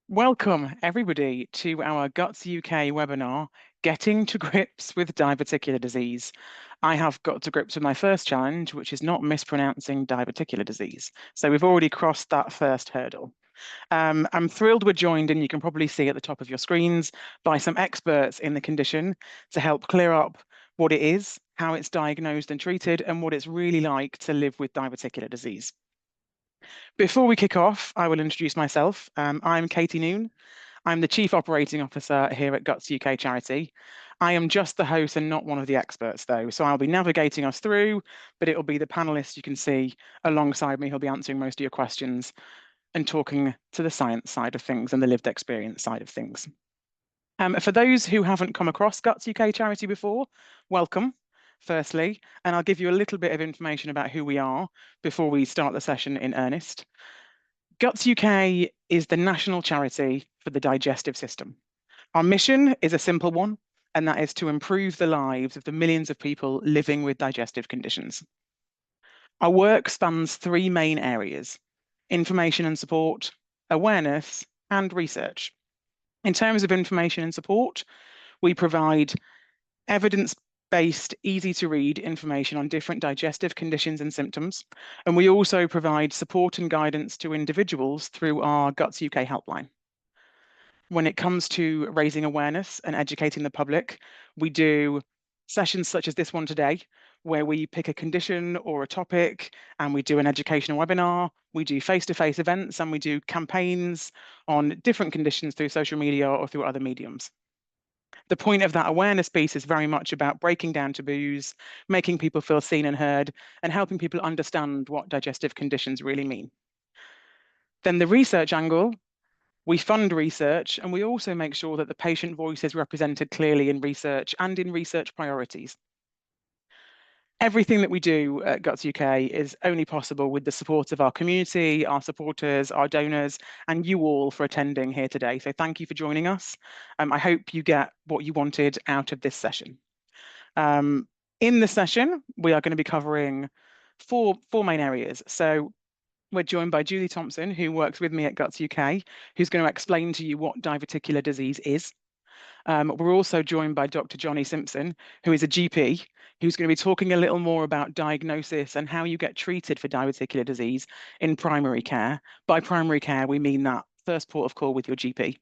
Welcome, everybody, to our Guts UK webinar, Getting to Grips with Diverticular Disease. I have got to grips with my first challenge, which is not mispronouncing diverticular disease. So we've already crossed that first hurdle. I'm thrilled we're joined, and you can probably see at the top of your screens, by some experts in the condition to help clear up what it is, how it's diagnosed and treated, and what it's really like to live with diverticular disease. Before we kick off, I will introduce myself. I'm Katie Noon. I'm the Chief Operating Officer here at Guts UK Charity. I am just the host and not one of the experts, though, so I'll be navigating us through, but it'll be the panelists you can see alongside me who'll be answering most of your questions and talking to the science side of things and the lived experience side of things. For those who haven't come across Guts UK Charity before, welcome, firstly, and I'll give you a little bit of information about who we are before we start the session in earnest. Guts UK is the national charity for the digestive system. Our mission is a simple one, and that is to improve the lives of the millions of people living with digestive conditions. Our work spans three main areas: information and support, awareness, and research. In terms of information and support, we provide evidence-based, easy-to-read information on different digestive conditions and symptoms, and we also provide support and guidance to individuals through our Guts UK helpline. When it comes to raising awareness and educating the public, we do sessions such as this one today, where we pick a condition or a topic and we do an educational webinar. We do face-to-face events and we do campaigns on different conditions through social media or through other mediums. The point of that awareness piece is very much about breaking down taboos, making people feel seen and heard, and helping people understand what digestive conditions really mean. Then the research angle, we fund research, and we also make sure that the patient voice is represented clearly in research and in research priorities. Everything that we do at Guts UK is only possible with the support of our community, our supporters, our donors, and you all for attending here today. So thank you for joining us. I hope you get what you wanted out of this session. In the session, we are going to be covering four main areas. So we're joined by Julie Thompson, who works with me at Guts UK, who's going to explain to you what diverticular disease is. We're also joined by Dr. Johnny Simpson, who is a GP, who's going to be talking a little more about diagnosis and how you get treated for diverticular disease in primary care. By primary care, we mean that first port of call with your GP.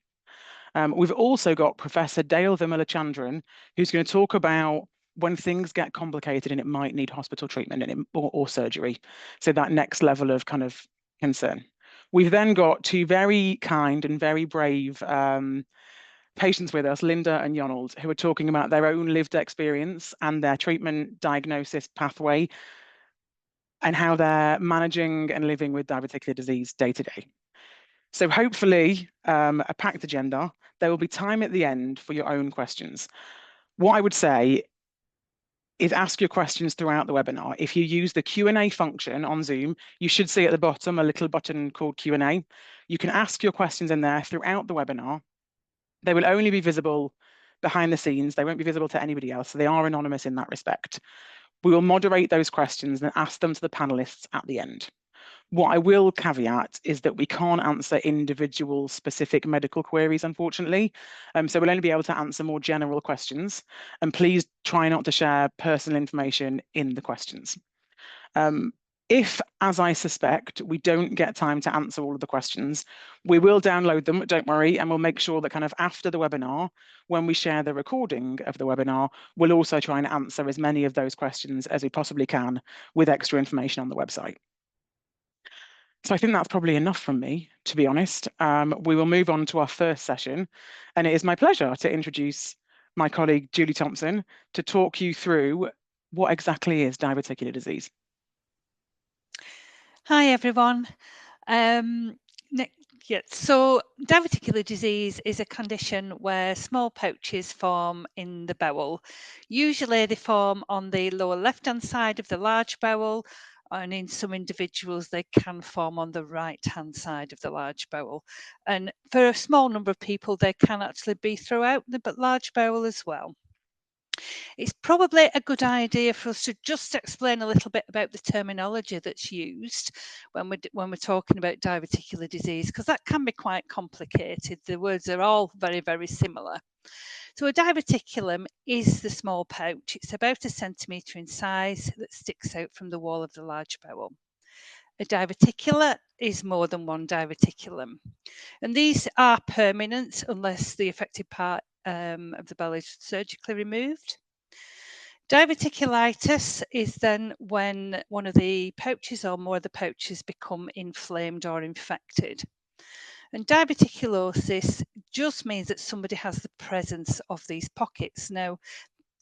We've also got Professor Dale Vimalachandran, who's going to talk about when things get complicated and it might need hospital treatment or surgery. So that next level of kind of concern. We've then got two very kind and very brave patients with us, Linda and Yonald, who are talking about their own lived experience and their treatment diagnosis pathway and how they're managing and living with diverticular disease day to day. So hopefully a packed agenda. There will be time at the end for your own questions. What I would say is ask your questions throughout the webinar. If you use the Q&A function on Zoom, you should see at the bottom a little button called Q&A. You can ask your questions in there throughout the webinar. They will only be visible behind the scenes. They won't be visible to anybody else. So they are anonymous in that respect. We will moderate those questions and ask them to the panelists at the end. What I will caveat is that we can't answer individual specific medical queries, unfortunately. So we'll only be able to answer more general questions. And please try not to share personal information in the questions. If, as I suspect, we don't get time to answer all of the questions, we will download them, don't worry, and we'll make sure that kind of after the webinar, when we share the recording of the webinar, we'll also try and answer as many of those questions as we possibly can with extra information on the website. So I think that's probably enough from me, to be honest. We will move on to our first session, and it is my pleasure to introduce my colleague, Julie Thompson, to talk you through what exactly is diverticular disease. Hi, everyone. So diverticular disease is a condition where small pouches form in the bowel. Usually they form on the lower left-hand side of the large bowel, and in some individuals they can form on the right-hand side of the large bowel. And for a small number of people, they can actually be throughout the large bowel as well. It's probably a good idea for us to just explain a little bit about the terminology that's used when we're talking about diverticular disease, because that can be quite complicated. The words are all very, very similar. So a diverticulum is the small pouch. It's about 1 centimetre in size that sticks out from the wall of the large bowel. A diverticular is more than one diverticulum. And these are permanent unless the affected part of the bowel is surgically removed. Diverticulitis is then when one of the pouches or more of the pouches become inflamed or infected. And diverticulosis just means that somebody has the presence of these pockets. Now,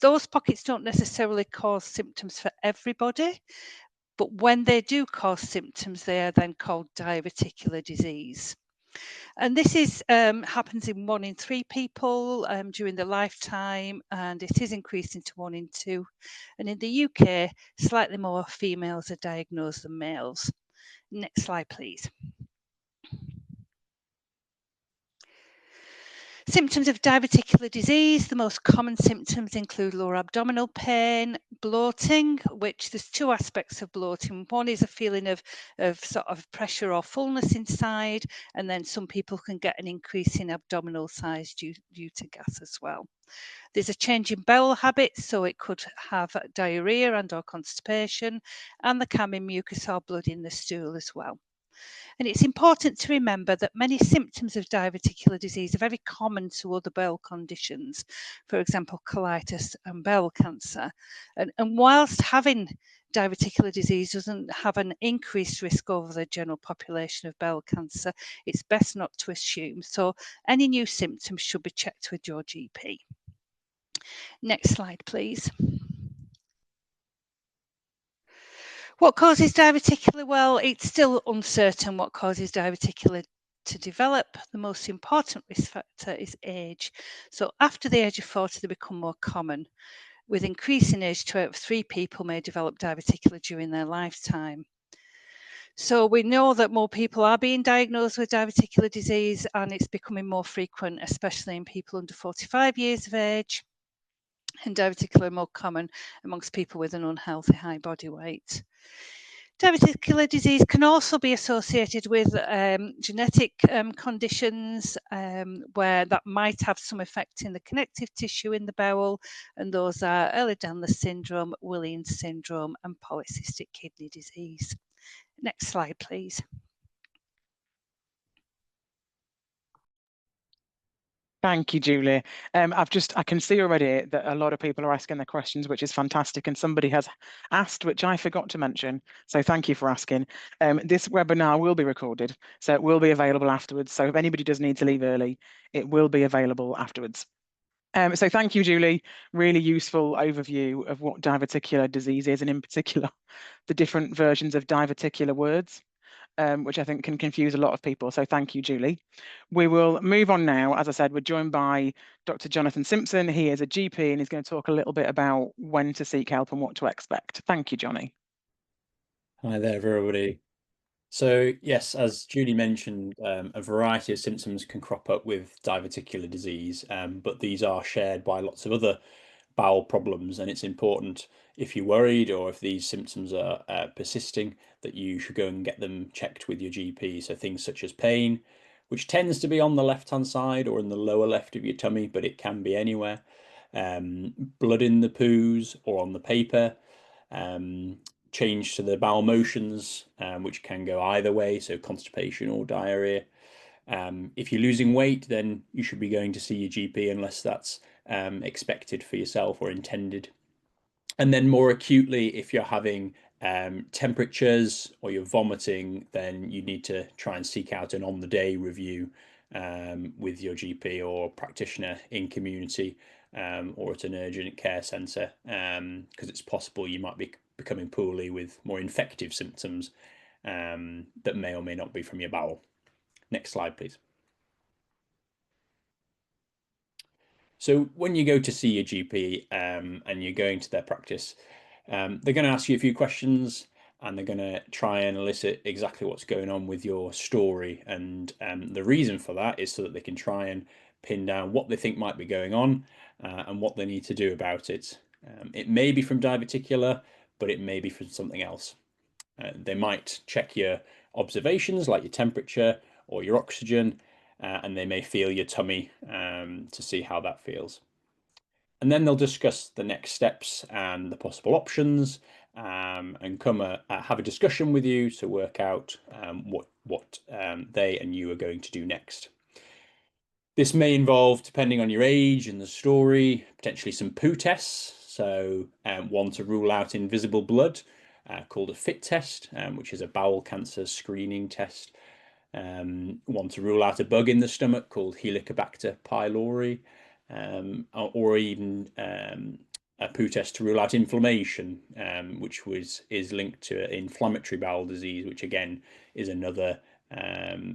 those pockets don't necessarily cause symptoms for everybody, but when they do cause symptoms, they are then called diverticular disease. And this is happens in 1 in 3 people during their lifetime, and it is increasing to 1 in 2. And in the UK, slightly more females are diagnosed than males. Next slide, please. Symptoms of diverticular disease. The most common symptoms include lower abdominal pain, bloating, which there's 2 aspects of bloating. One is a feeling of sort of pressure or fullness inside, and then some people can get an increase in abdominal size due to gas as well. There's a change in bowel habits, so it could have diarrhea and or constipation, and there can be mucus or blood in the stool as well. And it's important to remember that many symptoms of diverticular disease are very common to other bowel conditions, for example, colitis and bowel cancer. And whilst having diverticular disease doesn't have an increased risk over the general population of bowel cancer, it's best not to assume. So any new symptoms should be checked with your GP. Next slide, please. What causes diverticular? Well, it's still uncertain what causes diverticular to develop. The most important risk factor is age. So after the age of 40, they become more common. With increasing age, 2 out of 3 people may develop diverticular during their lifetime. So we know that more people are being diagnosed with diverticular disease, and it's becoming more frequent, especially in people under 45 years of age. And diverticular are more common amongst people with an unhealthy high body weight. Diverticular disease can also be associated with genetic conditions where that might have some effect in the connective tissue in the bowel, and those are Ehlers-Danlos syndrome, Williams syndrome, and polycystic kidney disease. Next slide, please. Thank you, Julie. I can see already that a lot of people are asking the questions, which is fantastic. And somebody has asked, which I forgot to mention. So thank you for asking. This webinar will be recorded, so it will be available afterwards. So if anybody does need to leave early, it will be available afterwards. So thank you, Julie. Really useful overview of what diverticular disease is, and in particular, the different versions of diverticular words. Which I think can confuse a lot of people. So thank you, Julie. We will move on now. As I said, we're joined by Dr. Jonathan Simpson. He is a GP and he's going to talk a little bit about when to seek help and what to expect. Thank you, Johnny. Hi there, everybody. So yes, as Julie mentioned, a variety of symptoms can crop up with diverticular disease, but these are shared by lots of other bowel problems, and it's important if you're worried or if these symptoms are persisting that you should go and get them checked with your GP. So things such as pain, which tends to be on the left-hand side or in the lower left of your tummy, but it can be anywhere. Blood in the poos or on the paper. Change to the bowel motions, which can go either way, so constipation or diarrhea. If you're losing weight, then you should be going to see your GP unless that's expected for yourself or intended. And then more acutely, if you're having temperatures or you're vomiting, then you need to try and seek out an on-the-day review with your GP or practitioner in community or at an urgent care centre, because it's possible you might be becoming poorly with more infective symptoms that may or may not be from your bowel. Next slide, please. So when you go to see your GP and you're going to their practice, they're going to ask you a few questions and they're going to try and elicit exactly what's going on with your story. And the reason for that is so that they can try and pin down what they think might be going on and what they need to do about it. It may be from diverticular, but it may be from something else. They might check your observations like your temperature or your oxygen, and they may feel your tummy to see how that feels. And then they'll discuss the next steps and the possible options, and have a discussion with you to work out what they and you are going to do next. This may involve, depending on your age and the story, potentially some poo tests. So one to rule out invisible blood, called a FIT test, which is a bowel cancer screening test. One to rule out a bug in the stomach called Helicobacter pylori, or even a poo test to rule out inflammation, which is linked to inflammatory bowel disease, which again is another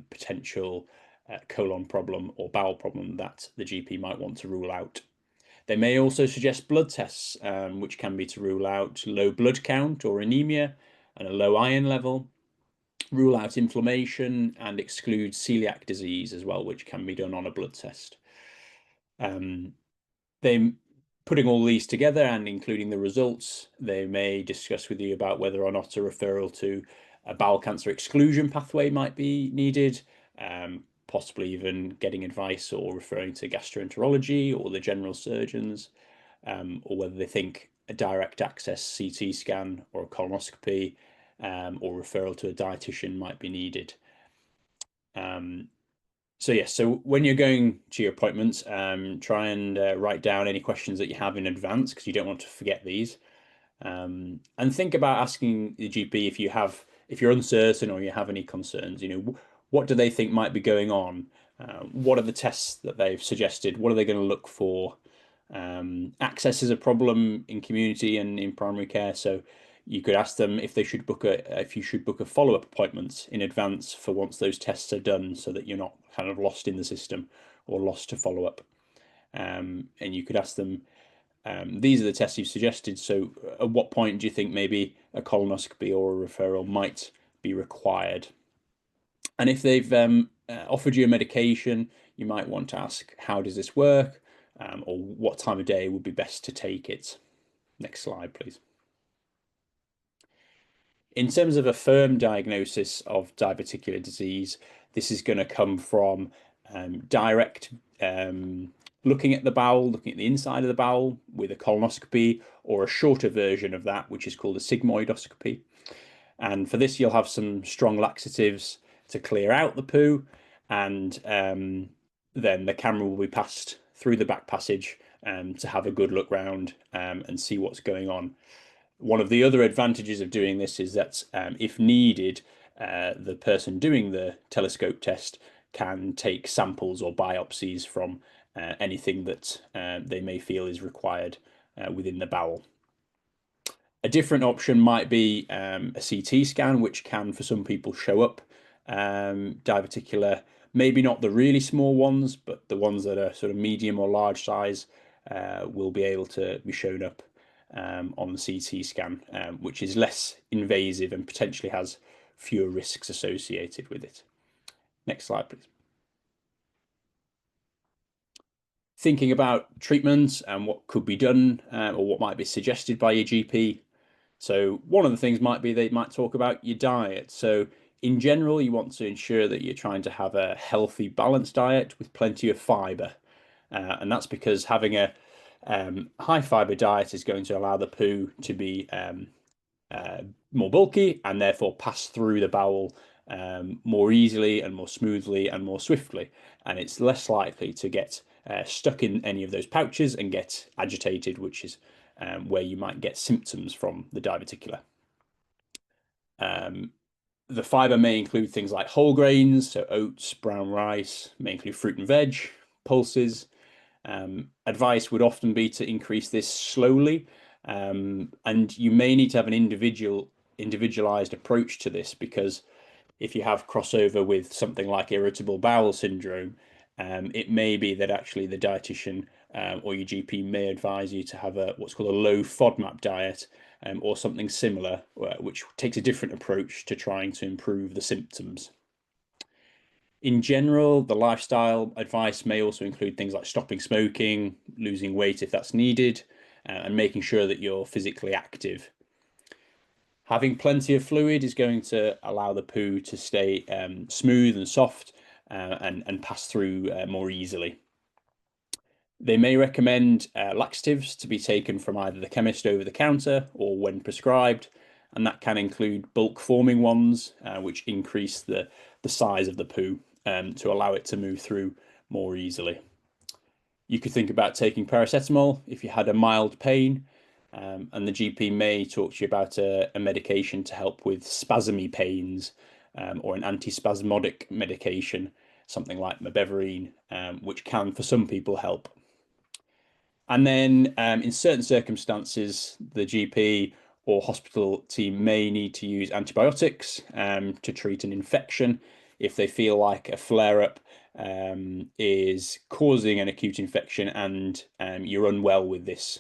potential colon problem or bowel problem that the GP might want to rule out. They may also suggest blood tests, which can be to rule out low blood count or anemia and a low iron level, rule out inflammation, and exclude celiac disease as well, which can be done on a blood test. They putting all these together and including the results, they may discuss with you about whether or not a referral to a bowel cancer exclusion pathway might be needed, possibly even getting advice or referring to gastroenterology or the general surgeons, or whether they think a direct access CT scan or a colonoscopy or referral to a dietitian might be needed. So yes, so when you're going to your appointments, try and write down any questions that you have in advance, because you don't want to forget these. And think about asking the GP if you're uncertain or you have any concerns. What do they think might be going on? What are the tests that they've suggested? What are they going to look for? Access is a problem in community and in primary care, so you could ask them if you should book a follow-up appointment in advance for once those tests are done, so that you're not kind of lost in the system or lost to follow-up. And you could ask them, these are the tests you've suggested, so at what point do you think maybe a colonoscopy or a referral might be required? And if they've offered you a medication, you might want to ask, how does this work? Or what time of day would be best to take it? Next slide, please. In terms of a firm diagnosis of diverticular disease, this is going to come from direct looking at the bowel, looking at the inside of the bowel with a colonoscopy, or a shorter version of that, which is called a sigmoidoscopy. And for this, you'll have some strong laxatives to clear out the poo, and then the camera will be passed through the back passage to have a good look round and see what's going on. One of the other advantages of doing this is that if needed, the person doing the telescope test can take samples or biopsies from anything that they may feel is required within the bowel. A different option might be a CT scan, which can, for some people, show up diverticular, maybe not the really small ones, but the ones that are sort of medium or large size will be able to be shown up on the CT scan, which is less invasive and potentially has fewer risks associated with it. Next slide, please. Thinking about treatments and what could be done or what might be suggested by your GP. So one of the things might be they might talk about your diet. So in general, you want to ensure that you're trying to have a healthy, balanced diet with plenty of fiber. And that's because having a high fiber diet is going to allow the poo to be more bulky and therefore pass through the bowel more easily and more smoothly and more swiftly. And it's less likely to get stuck in any of those pouches and get agitated, which is where you might get symptoms from the diverticular. The fiber may include things like whole grains, so oats, brown rice, may include fruit and veg, pulses. Advice would often be to increase this slowly, and you may need to have an individualized approach to this, because if you have crossover with something like irritable bowel syndrome, it may be that actually the dietitian or your GP may advise you to have what's called a low FODMAP diet or something similar, which takes a different approach to trying to improve the symptoms. In general, the lifestyle advice may also include things like stopping smoking, losing weight if that's needed, and making sure that you're physically active. Having plenty of fluid is going to allow the poo to stay smooth and soft and pass through more easily. They may recommend laxatives to be taken from either the chemist over the counter or when prescribed, and that can include bulk forming ones, which increase the size of the poo to allow it to move through more easily. You could think about taking paracetamol if you had a mild pain, and the GP may talk to you about a medication to help with spasmy pains, or an antispasmodic medication, something like mebeverine, which can, for some people, help. And then in certain circumstances, the GP or hospital team may need to use antibiotics to treat an infection if they feel like a flare-up is causing an acute infection and you're unwell with this.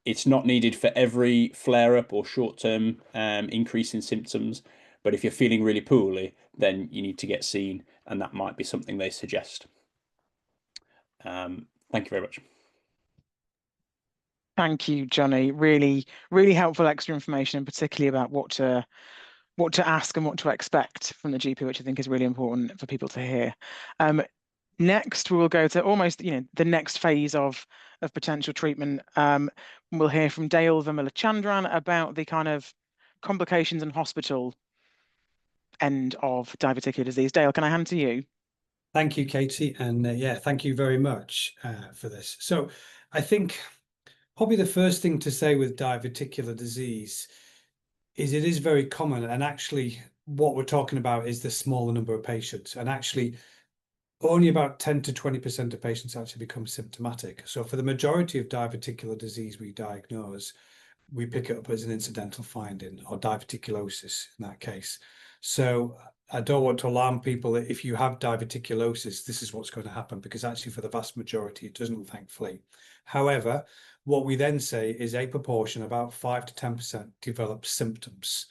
It's not needed for every flare-up or short-term increase in symptoms, but if you're feeling really poorly, then you need to get seen, and that might be something they suggest. Thank you very much. Thank you, Johnny. Really, really helpful extra information, and particularly about what to ask and what to expect from the GP, which I think is really important for people to hear. Next, we will go to almost the next phase of potential treatment. We'll hear from Dale Vamilachandran about the kind of complications and hospital end of diverticular disease. Dale, can I hand to you? Thank you, Katie, and yeah, thank you very much for this. So I think probably the first thing to say with diverticular disease is it is very common, and actually what we're talking about is the smaller number of patients, and actually only about 10 to 20% of patients actually become symptomatic. So for the majority of diverticular disease we diagnose, we pick it up as an incidental finding, or diverticulosis in that case. So I don't want to alarm people that if you have diverticulosis, this is what's going to happen, because actually for the vast majority, it doesn't, thankfully. However, what we then say is a proportion, about 5 to 10%, develop symptoms.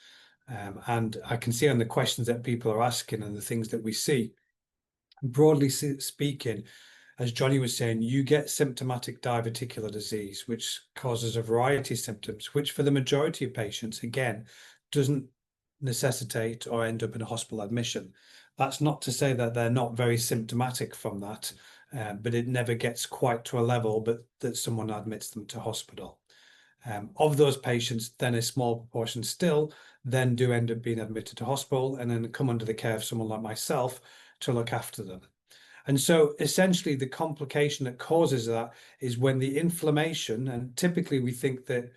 And I can see on the questions that people are asking and the things that we see, broadly speaking, as Johnny was saying, you get symptomatic diverticular disease, which causes a variety of symptoms, which for the majority of patients, again, doesn't necessitate or end up in a hospital admission. That's not to say that they're not very symptomatic from that, but it never gets quite to a level that someone admits them to hospital. Of those patients, then a small proportion still then do end up being admitted to hospital and then come under the care of someone like myself to look after them. And so essentially the complication that causes that is when the inflammation, and typically we think that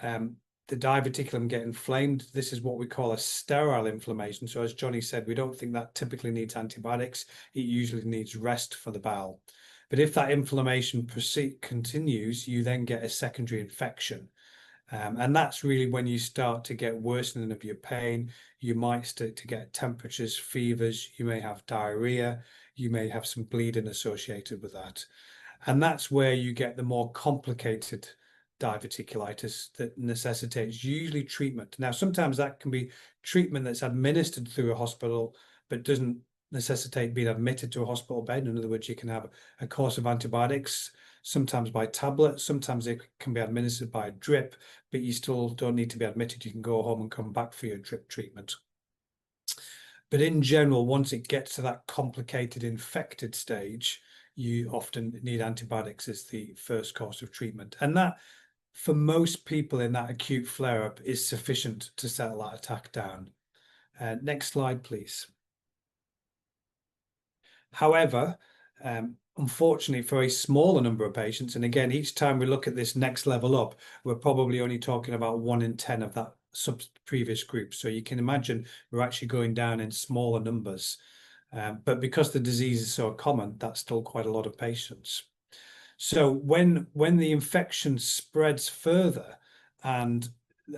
the diverticulum get inflamed. This is what we call a sterile inflammation. So as Johnny said, we don't think that typically needs antibiotics. It usually needs rest for the bowel. But if that inflammation continues, you then get a secondary infection. And that's really when you start to get worsening of your pain. You might start to get temperatures, fevers, you may have diarrhea, you may have some bleeding associated with that. And that's where you get the more complicated diverticulitis that necessitates usually treatment. Now, sometimes that can be treatment that's administered through a hospital, but doesn't necessitate being admitted to a hospital bed. In other words, you can have a course of antibiotics, sometimes by tablet, sometimes it can be administered by a drip, but you still don't need to be admitted. You can go home and come back for your drip treatment. But in general, once it gets to that complicated infected stage, you often need antibiotics as the first course of treatment. And that, for most people in that acute flare-up, is sufficient to settle that attack down. Next slide, please. However, unfortunately, for a smaller number of patients, and again, each time we look at this next level up, we're probably only talking about 1 in 10 of that previous group. So you can imagine we're actually going down in smaller numbers. But because the disease is so common, that's still quite a lot of patients. So when the infection spreads further and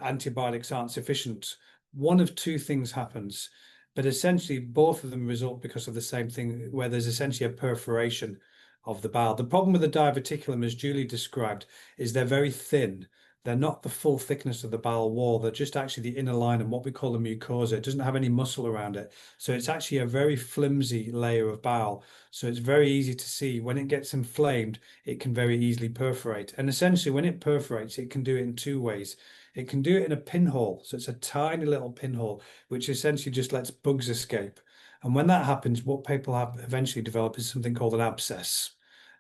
antibiotics aren't sufficient, one of two things happens. But essentially, both of them result because of the same thing, where there's essentially a perforation of the bowel. The problem with the diverticulum, as Julie described, is they're very thin. they're not the full thickness of the bowel wall. They're just actually the inner line and what we call the mucosa. It doesn't have any muscle around it. So it's actually a very flimsy layer of bowel. So it's very easy to see when it gets inflamed, it can very easily perforate. And essentially when it perforates, it can do it in two ways. It can do it in a pinhole. So it's a tiny little pinhole, which essentially just lets bugs escape. And when that happens, what people have eventually develop is something called an abscess.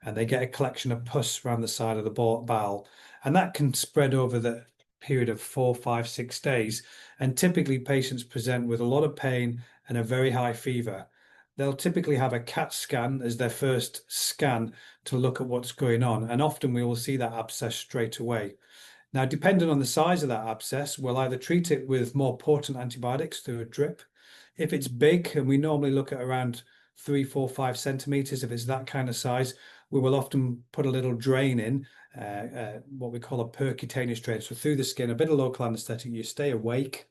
And they get a collection of pus around the side of the bowel. And that can spread over the period of 4, 5, 6 days. And typically patients present with a lot of pain and a very high fever. They'll typically have a CAT scan as their first scan to look at what's going on. And often we will see that abscess straight away. Now, depending on the size of that abscess, we'll either treat it with more potent antibiotics through a drip. If it's big, and we normally look at around 3, 4, 5 centimeters, if it's that kind of size, we will often put a little drain in, what we call a percutaneous drain. So through the skin, a bit of local anesthetic, you stay awake.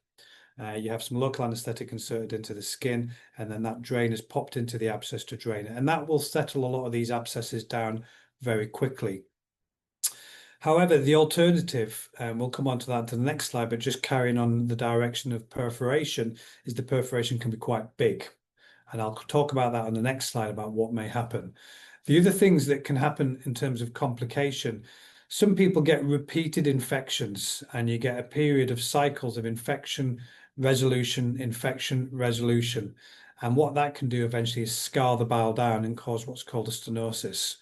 You have some local anesthetic inserted into the skin, and then that drain is popped into the abscess to drain it. And that will settle a lot of these abscesses down very quickly. However, the alternative, and we'll come on to that to the next slide, but just carrying on the direction of perforation, is the perforation can be quite big. And I'll talk about that on the next slide about what may happen. The other things that can happen in terms of complication, some people get repeated infections and you get a period of cycles of infection, resolution, infection, resolution. And what that can do eventually is scar the bowel down and cause what's called a stenosis.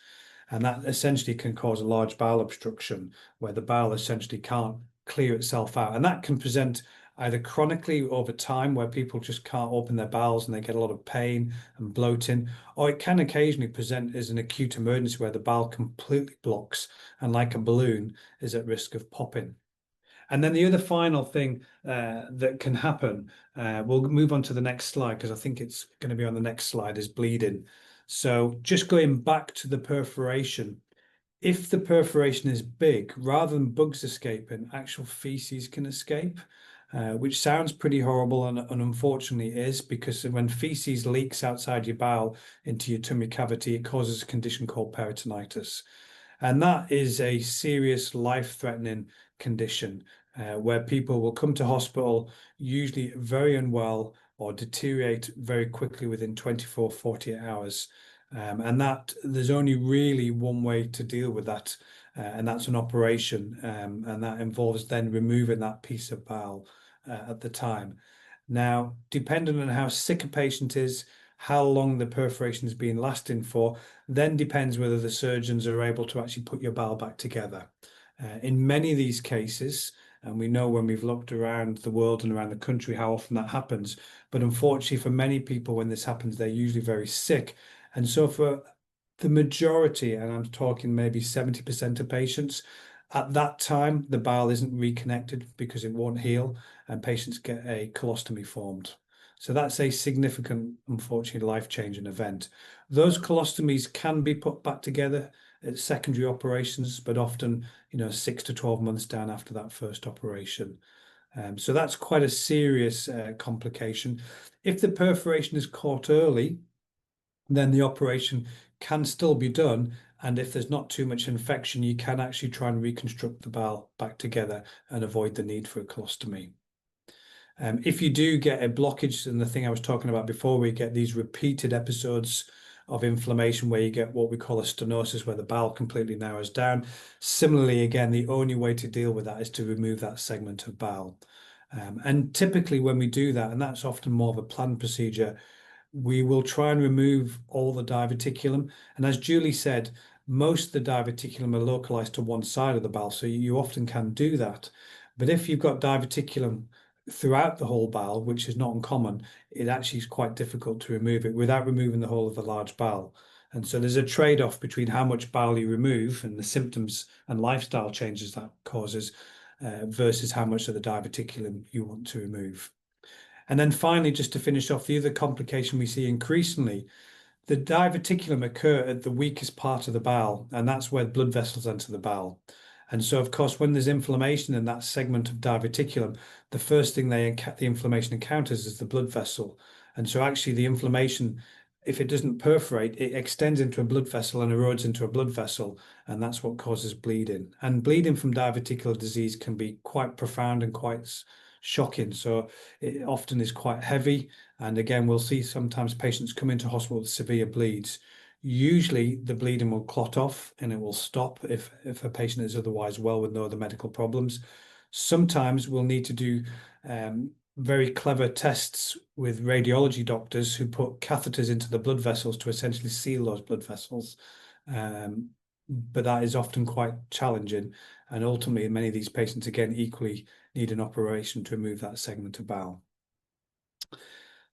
And that essentially can cause a large bowel obstruction where the bowel essentially can't clear itself out. And that can present either chronically over time where people just can't open their bowels and they get a lot of pain and bloating, or it can occasionally present as an acute emergency where the bowel completely blocks and like a balloon is at risk of popping. And then the other final thing that can happen, we'll move on to the next slide because I think it's going to be on the next slide, is bleeding. So just going back to the perforation, if the perforation is big, rather than bugs escaping, actual feces can escape, which sounds pretty horrible and unfortunately is, because when feces leaks outside your bowel into your tummy cavity, it causes a condition called peritonitis. And that is a serious life-threatening condition where people will come to hospital, usually very unwell or deteriorate very quickly within 24, 48 hours. And that there's only really one way to deal with that, and that's an operation. And that involves then removing that piece of bowel at the time. Now, depending on how sick a patient is, how long the perforation has been lasting for, then depends whether the surgeons are able to actually put your bowel back together. In many of these cases, and we know when we've looked around the world and around the country how often that happens, but unfortunately for many people when this happens, they're usually very sick. And so for the majority, and I'm talking maybe 70% of patients, at that time, the bowel isn't reconnected because it won't heal and patients get a colostomy formed. So that's a significant, unfortunately, life-changing event. Those colostomies can be put back together at secondary operations, but often, 6 to 12 months down after that first operation. So that's quite a serious complication. If the perforation is caught early, then the operation can still be done. And if there's not too much infection, you can actually try and reconstruct the bowel back together and avoid the need for a colostomy. If you do get a blockage, and the thing I was talking about before, we get these repeated episodes of inflammation where you get what we call a stenosis, where the bowel completely narrows down. Similarly, again, the only way to deal with that is to remove that segment of bowel. And typically when we do that, and that's often more of a planned procedure, we will try and remove all the diverticulum. And as Julie said, most of the diverticulum are localized to one side of the bowel, so you often can do that. But if you've got diverticulum throughout the whole bowel, which is not uncommon, it actually is quite difficult to remove it without removing the whole of the large bowel. And so there's a trade-off between how much bowel you remove and the symptoms and lifestyle changes that causes versus how much of the diverticulum you want to remove. And then finally, just to finish off, the other complication we see increasingly, the diverticulum occur at the weakest part of the bowel, and that's where blood vessels enter the bowel. And so, of course, when there's inflammation in that segment of diverticulum, the first thing the inflammation encounters is the blood vessel. And so actually the inflammation if it doesn't perforate, it extends into a blood vessel and erodes into a blood vessel, and that's what causes bleeding. And bleeding from diverticular disease can be quite profound and quite shocking. So it often is quite heavy. And again, we'll see sometimes patients come into hospital with severe bleeds. Usually the bleeding will clot off and it will stop if a patient is otherwise well with no other medical problems. Sometimes we'll need to do very clever tests with radiology doctors who put catheters into the blood vessels to essentially seal those blood vessels. But that is often quite challenging. And ultimately, many of these patients, again, equally need an operation to remove that segment of bowel.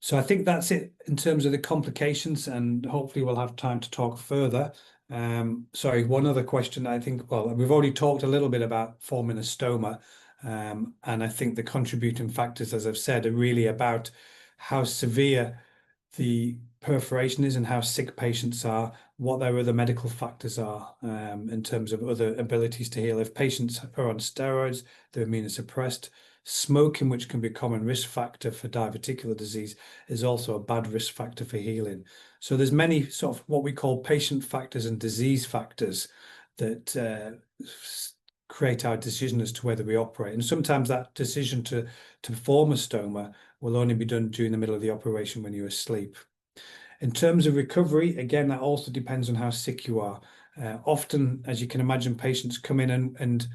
So I think that's it in terms of the complications, and hopefully we'll have time to talk further. Sorry, one other question. I think, well, we've already talked a little bit about forming a stoma. And I think the contributing factors, as I've said, are really about how severe the perforation is and how sick patients are, what their other medical factors are in terms of other abilities to heal. If patients are on steroids, they're immunosuppressed. Smoking, which can be a common risk factor for diverticular disease, is also a bad risk factor for healing. So there's many sort of what we call patient factors and disease factors that create our decision as to whether we operate. And sometimes that decision to form a stoma will only be done during the middle of the operation when you're asleep. In terms of recovery, again, that also depends on how sick you are. Often, as you can imagine, patients come in and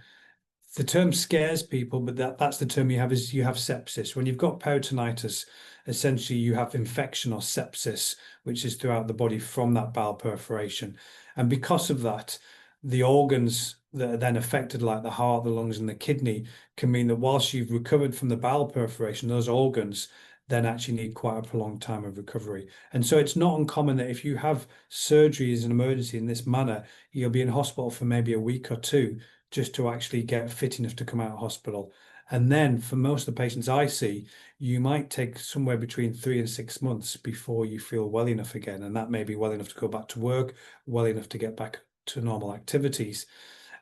the term scares people, but that's the term you have is you have sepsis. When you've got peritonitis, essentially you have infection or sepsis, which is throughout the body from that bowel perforation. And because of that, the organs that are then affected, like the heart, the lungs, and the kidney, can mean that whilst you've recovered from the bowel perforation, those organs then actually need quite a prolonged time of recovery. And so it's not uncommon that if you have surgery as an emergency in this manner, you'll be in hospital for maybe a week or two just to actually get fit enough to come out of hospital. And then for most of the patients I see, you might take somewhere between 3 and 6 months before you feel well enough again. And that may be well enough to go back to work, well enough to get back to normal activities.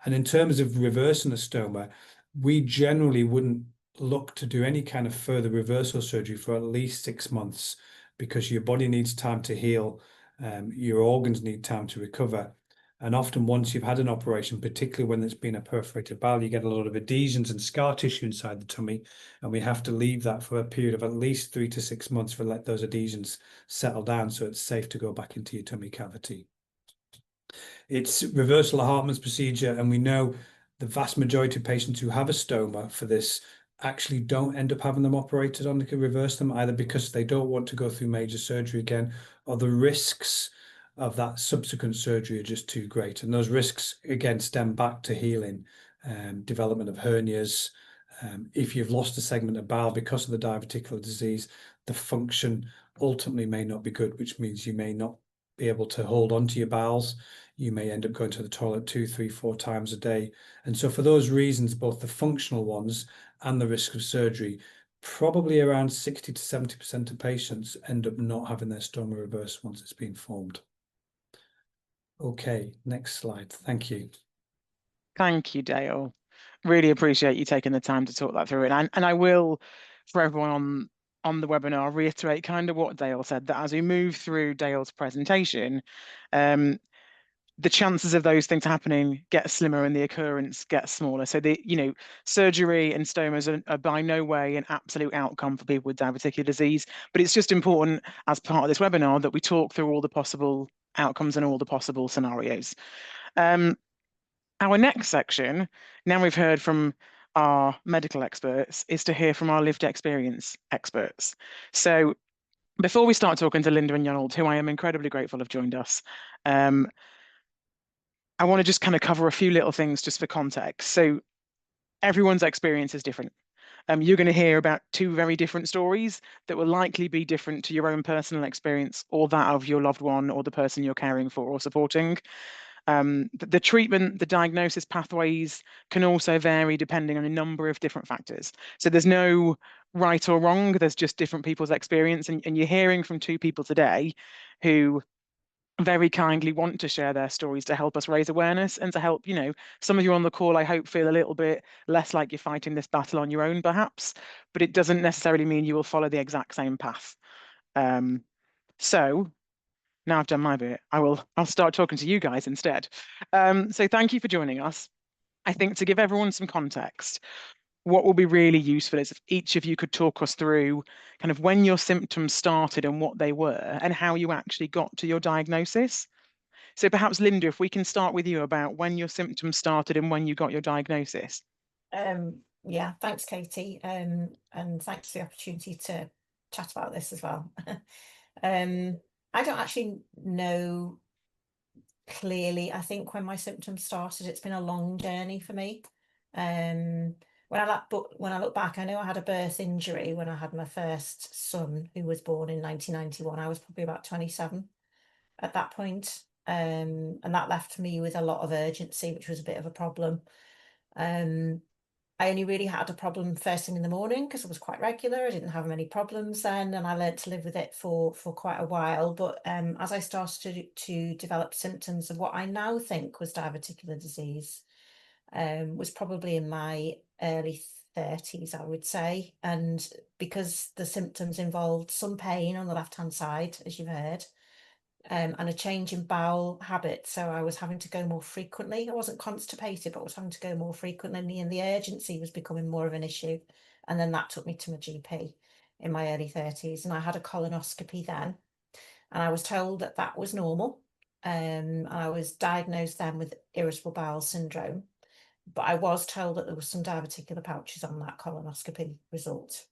And in terms of reversing a stoma, we generally wouldn't look to do any kind of further reversal surgery for at least 6 months, because your body needs time to heal, your organs need time to recover. And often once you've had an operation, particularly when it's been a perforated bowel, you get a lot of adhesions and scar tissue inside the tummy. And we have to leave that for a period of at least 3 to 6 months to let those adhesions settle down so it's safe to go back into your tummy cavity. It's reversal of Hartmann's procedure, and we know the vast majority of patients who have a stoma for this actually don't end up having them operated on to reverse them, either because they don't want to go through major surgery again, or the risks of that subsequent surgery are just too great. And those risks, again, stem back to healing, development of hernias. If you've lost a segment of bowel because of the diverticular disease, the function ultimately may not be good, which means you may not be able to hold on to your bowels. You may end up going to the toilet 2, 3, 4 times a day. And so for those reasons, both the functional ones and the risk of surgery, probably around 60 to 70% of patients end up not having their stoma reversed once it's been formed. Okay, next slide. Thank you. Thank you, Dale. Really appreciate you taking the time to talk that through. And I will, for everyone on the webinar, reiterate kind of what Dale said, that as we move through Dale's presentation, the chances of those things happening get slimmer and the occurrence gets smaller. So surgery and stomas are by no way an absolute outcome for people with diverticular disease, but it's just important as part of this webinar that we talk through all the possible outcomes and all the possible scenarios. Our next section, now we've heard from our medical experts, is to hear from our lived experience experts. So before we start talking to Linda and Yonald, who I am incredibly grateful have joined us, I want to just kind of cover a few little things just for context. So everyone's experience is different. You're going to hear about 2 very different stories that will likely be different to your own personal experience or that of your loved one or the person you're caring for or supporting. The treatment, the diagnosis pathways can also vary depending on a number of different factors. So there's no right or wrong, there's just different people's experience. And you're hearing from 2 people today who very kindly want to share their stories to help us raise awareness and to help, some of you on the call, I hope, feel a little bit less like you're fighting this battle on your own, perhaps, but it doesn't necessarily mean you will follow the exact same path. So now I've done my bit, I'll start talking to you guys instead. So thank you for joining us. I think to give everyone some context, what will be really useful is if each of you could talk us through kind of when your symptoms started and what they were and how you actually got to your diagnosis. So perhaps Linda, if we can start with you about when your symptoms started and when you got your diagnosis. Yeah, thanks, Katie, and thanks for the opportunity to chat about this as well. I don't actually know clearly. I think when my symptoms started, it's been a long journey for me. When I look back, I know I had a birth injury when I had my first son, who was born in 1991. I was probably about 27 at that point, and that left me with a lot of urgency, which was a bit of a problem. I only really had a problem first thing in the morning because I was quite regular. I didn't have many problems then, and I learned to live with it for quite a while. But as I started to develop symptoms of what I now think was diverticular disease, was probably in my early 30s, I would say. And because the symptoms involved some pain on the left-hand side, as you've heard, and a change in bowel habit. So I was having to go more frequently. I wasn't constipated, but I was having to go more frequently, and the urgency was becoming more of an issue. And then that took me to my GP in my early 30s, and I had a colonoscopy then, and I was told that that was normal. And I was diagnosed then with irritable bowel syndrome, but I was told that there was some diverticular pouches on that colonoscopy result.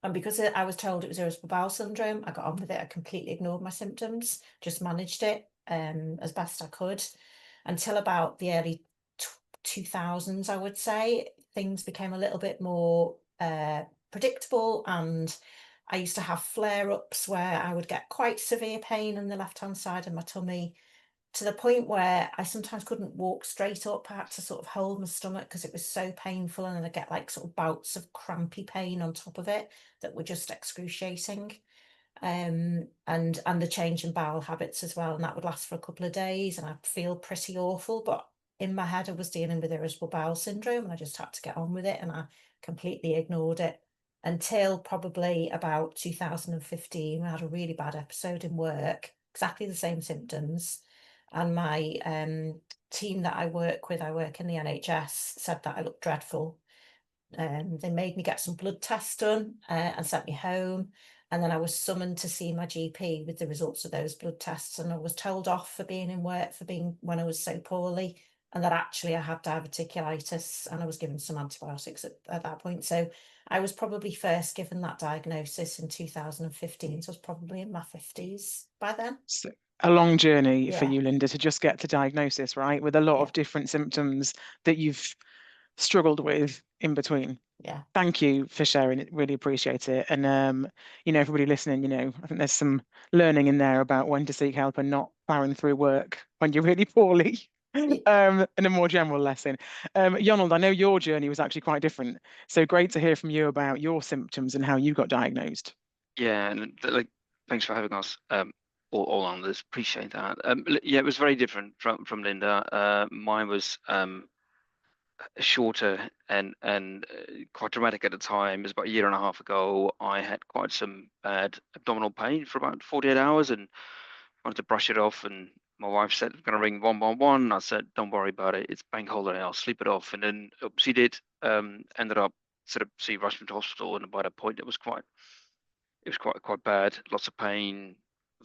And because I was told it was irritable bowel syndrome, I got on with it. I completely ignored my symptoms, just managed it as best I could until about the early 2000s, I would say. Things became a little bit more predictable, and I used to have flare-ups where I would get quite severe pain in the left-hand side of my tummy, to the point where I sometimes couldn't walk straight up. I had to sort of hold my stomach because it was so painful, and then I'd get like sort of bouts of crampy pain on top of it that were just excruciating. And the change in bowel habits as well, and that would last for a couple of days, and I'd feel pretty awful. But in my head, I was dealing with irritable bowel syndrome, and I just had to get on with it, and I completely ignored it until probably about 2015. I had a really bad episode in work, exactly the same symptoms. And my team that I work with, I work in the NHS, said that I looked dreadful. They made me get some blood tests done and sent me home. And then I was summoned to see my GP with the results of those blood tests. And I was told off for being in work when I was so poorly, and that actually I had diverticulitis, and I was given some antibiotics at that point. So I was probably first given that diagnosis in 2015. So I was probably in my 50s by then. So a long journey for Yeah. you, Linda, to just get to diagnosis, right? With a lot of different symptoms that you've struggled with in between. Yeah. Thank you for sharing it. Really appreciate it. And everybody listening, I think there's some learning in there about when to seek help and not plowing through work when you're really poorly. And a more general lesson. Yonald, I know your journey was actually quite different. So great to hear from you about your symptoms and how you got diagnosed. Yeah, and thanks for having us all on this. Appreciate that. Yeah, it was very different from Linda. Mine was shorter and quite dramatic at the time. It was about a year and a half ago. I had quite some bad abdominal pain for about 48 hours and wanted to brush it off. And my wife said, "I'm going to ring 111." I said, "Don't worry about it. It's bank holiday. I'll sleep it off." And then she did. Ended up she rushed me to hospital, and by that point it was quite bad. Lots of pain,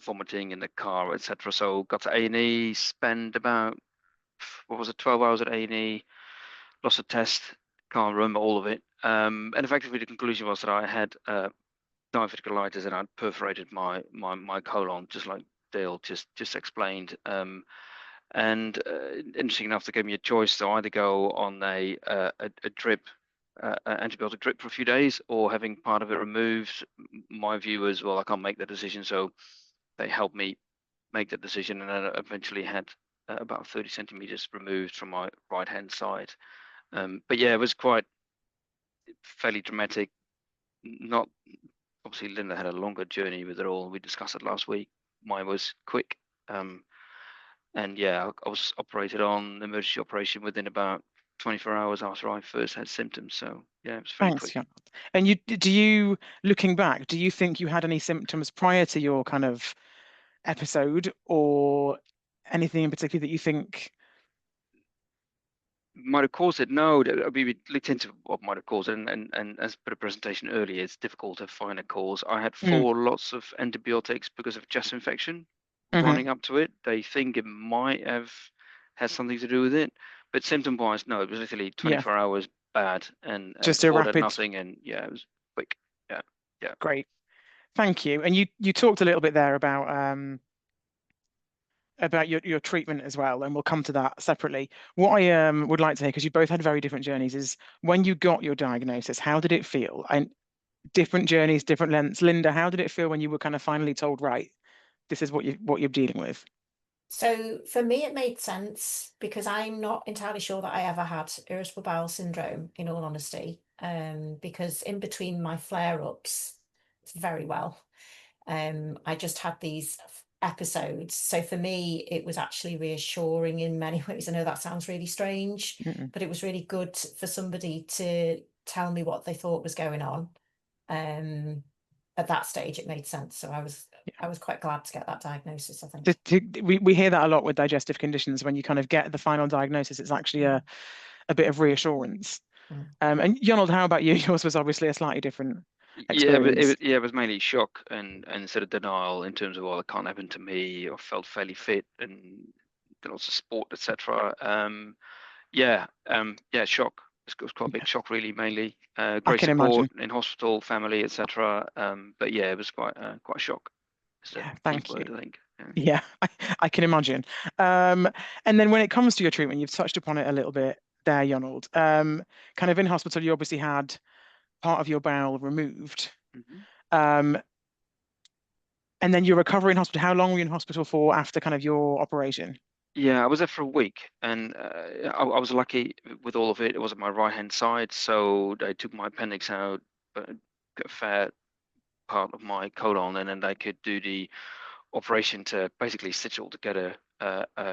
vomiting in the car, etc. So got to A&E, spent about 12 hours at A&E. Lots of tests, can't remember all of it. And effectively the conclusion was that I had diverticulitis and I'd perforated my colon, just like Dale just explained. And interesting enough, they gave me a choice to either go on a drip, antibiotic drip for a few days, or having part of it removed. My view was, well, I can't make that decision, so they helped me make that decision, and I eventually had about 30 centimeters removed from my right hand side. But yeah, it was quite fairly dramatic. Not obviously, Linda had a longer journey with it all. We discussed it last week. Mine was quick. And yeah, I was operated on, emergency operation, within about 24 hours after I first had symptoms. So yeah, it was fairly Thanks, quick. Yonald. And looking back, do you think you had any symptoms prior to your kind of episode, or anything in particular that you think? Might have caused it. No, we looked into what might have caused it, and as per the presentation earlier, it's difficult to find a cause. I had 4 lots of antibiotics because of chest infection running up to it. They think it might have had something to do with it, but symptom-wise, no, it was literally 24 hours bad and Just a all and rapid. nothing, and yeah, it was quick. Yeah, yeah. Great, thank you. And you talked a little bit there about your treatment as well, and we'll come to that separately. What I would like to hear, because you both had very different journeys, is when you got your diagnosis, how did it feel? And different journeys, different lengths. Linda, how did it feel when you were kind of finally told, right, this is what you're dealing with? So for me, it made sense because I'm not entirely sure that I ever had irritable bowel syndrome, in all honesty, because in between my flare-ups, very well, I just had these episodes. So for me, it was actually reassuring in many ways. I know that sounds really strange, but it was really good for somebody to tell me what they thought was going on. At that stage, it made sense. So I was quite glad to get that diagnosis, I think. We hear that a lot with digestive conditions. When you kind of get the final diagnosis, it's actually a bit of reassurance. And Yonald, how about you? Yours was obviously a slightly different experience. Yeah, it was mainly shock and sort of denial in terms of, well, it can't happen to me. I felt fairly fit and did lots of sport, etc. Yeah, shock. It was quite a big shock, really, mainly. I Great can support imagine. in hospital, family, etc. But yeah, it was quite a shock. It's a key Thank word, you. I think. Yeah, I can imagine. And then when it comes to your treatment, you've touched upon it a little bit there, Yonald. Kind of in hospital, you obviously had part of your bowel removed. And then your recovery in hospital, how long were you in hospital for after kind of your operation? Yeah, I was there for a week, and I was lucky with all of it. It was on my right-hand side, so they took my appendix out, a fair part of my colon, and then they could do the operation to basically stitch it all together.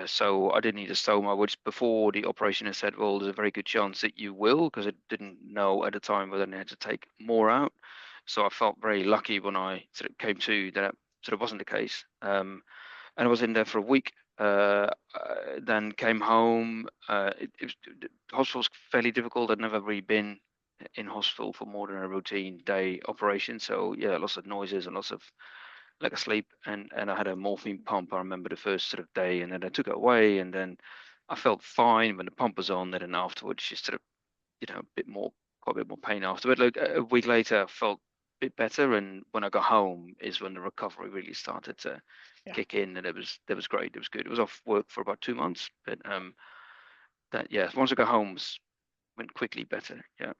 So I didn't need a stoma, which before the operation I said, well, there's a very good chance that you will, because I didn't know at the time whether I had to take more out. So I felt very lucky when I sort of came to that sort of wasn't the case. And I was in there for a week. Then came home. The hospital was fairly difficult. I'd never really been in hospital for more than a routine day operation. So yeah, lots of noises and lots of lack of sleep. And I had a morphine pump. I remember the first sort of day, and then I took it away, and then I felt fine when the pump was on. Then afterwards, just sort of quite a bit more pain afterward. Like a week later, I felt a bit better, and when I got home is when the recovery really started to kick in, and it was great. It was good. It was off work for about 2 months, but once I got home, went quickly better. Yeah.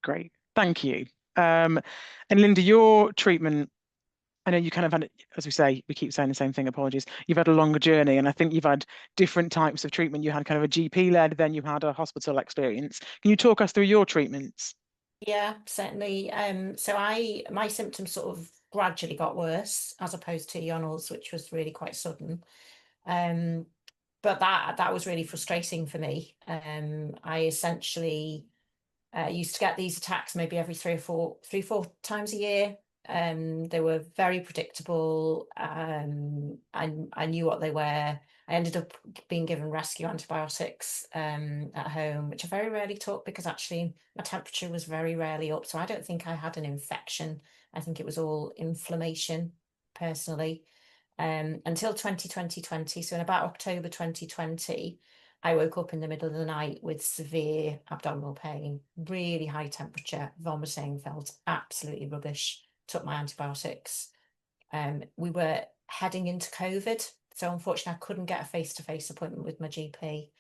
Great, thank you. And Linda, your treatment, I know you kind of had, as we say, we keep saying the same thing, apologies. You've had a longer journey, and I think you've had different types of treatment. You had kind of a GP led, then you had a hospital experience. Can you talk us through your treatments? Yeah, certainly. So my symptoms sort of gradually got worse as opposed to Yonel's, which was really quite sudden. But that was really frustrating for me. I essentially used to get these attacks maybe every three or four times a year. They were very predictable. I knew what they were. I ended up being given rescue antibiotics at home, which I very rarely took because actually my temperature was very rarely up. So I don't think I had an infection. I think it was all inflammation personally. Until 2020. So in about October 2020, I woke up in the middle of the night with severe abdominal pain, really high temperature, vomiting, felt absolutely rubbish, took my antibiotics. We were heading into COVID, so unfortunately I couldn't get a face-to-face appointment with my GP.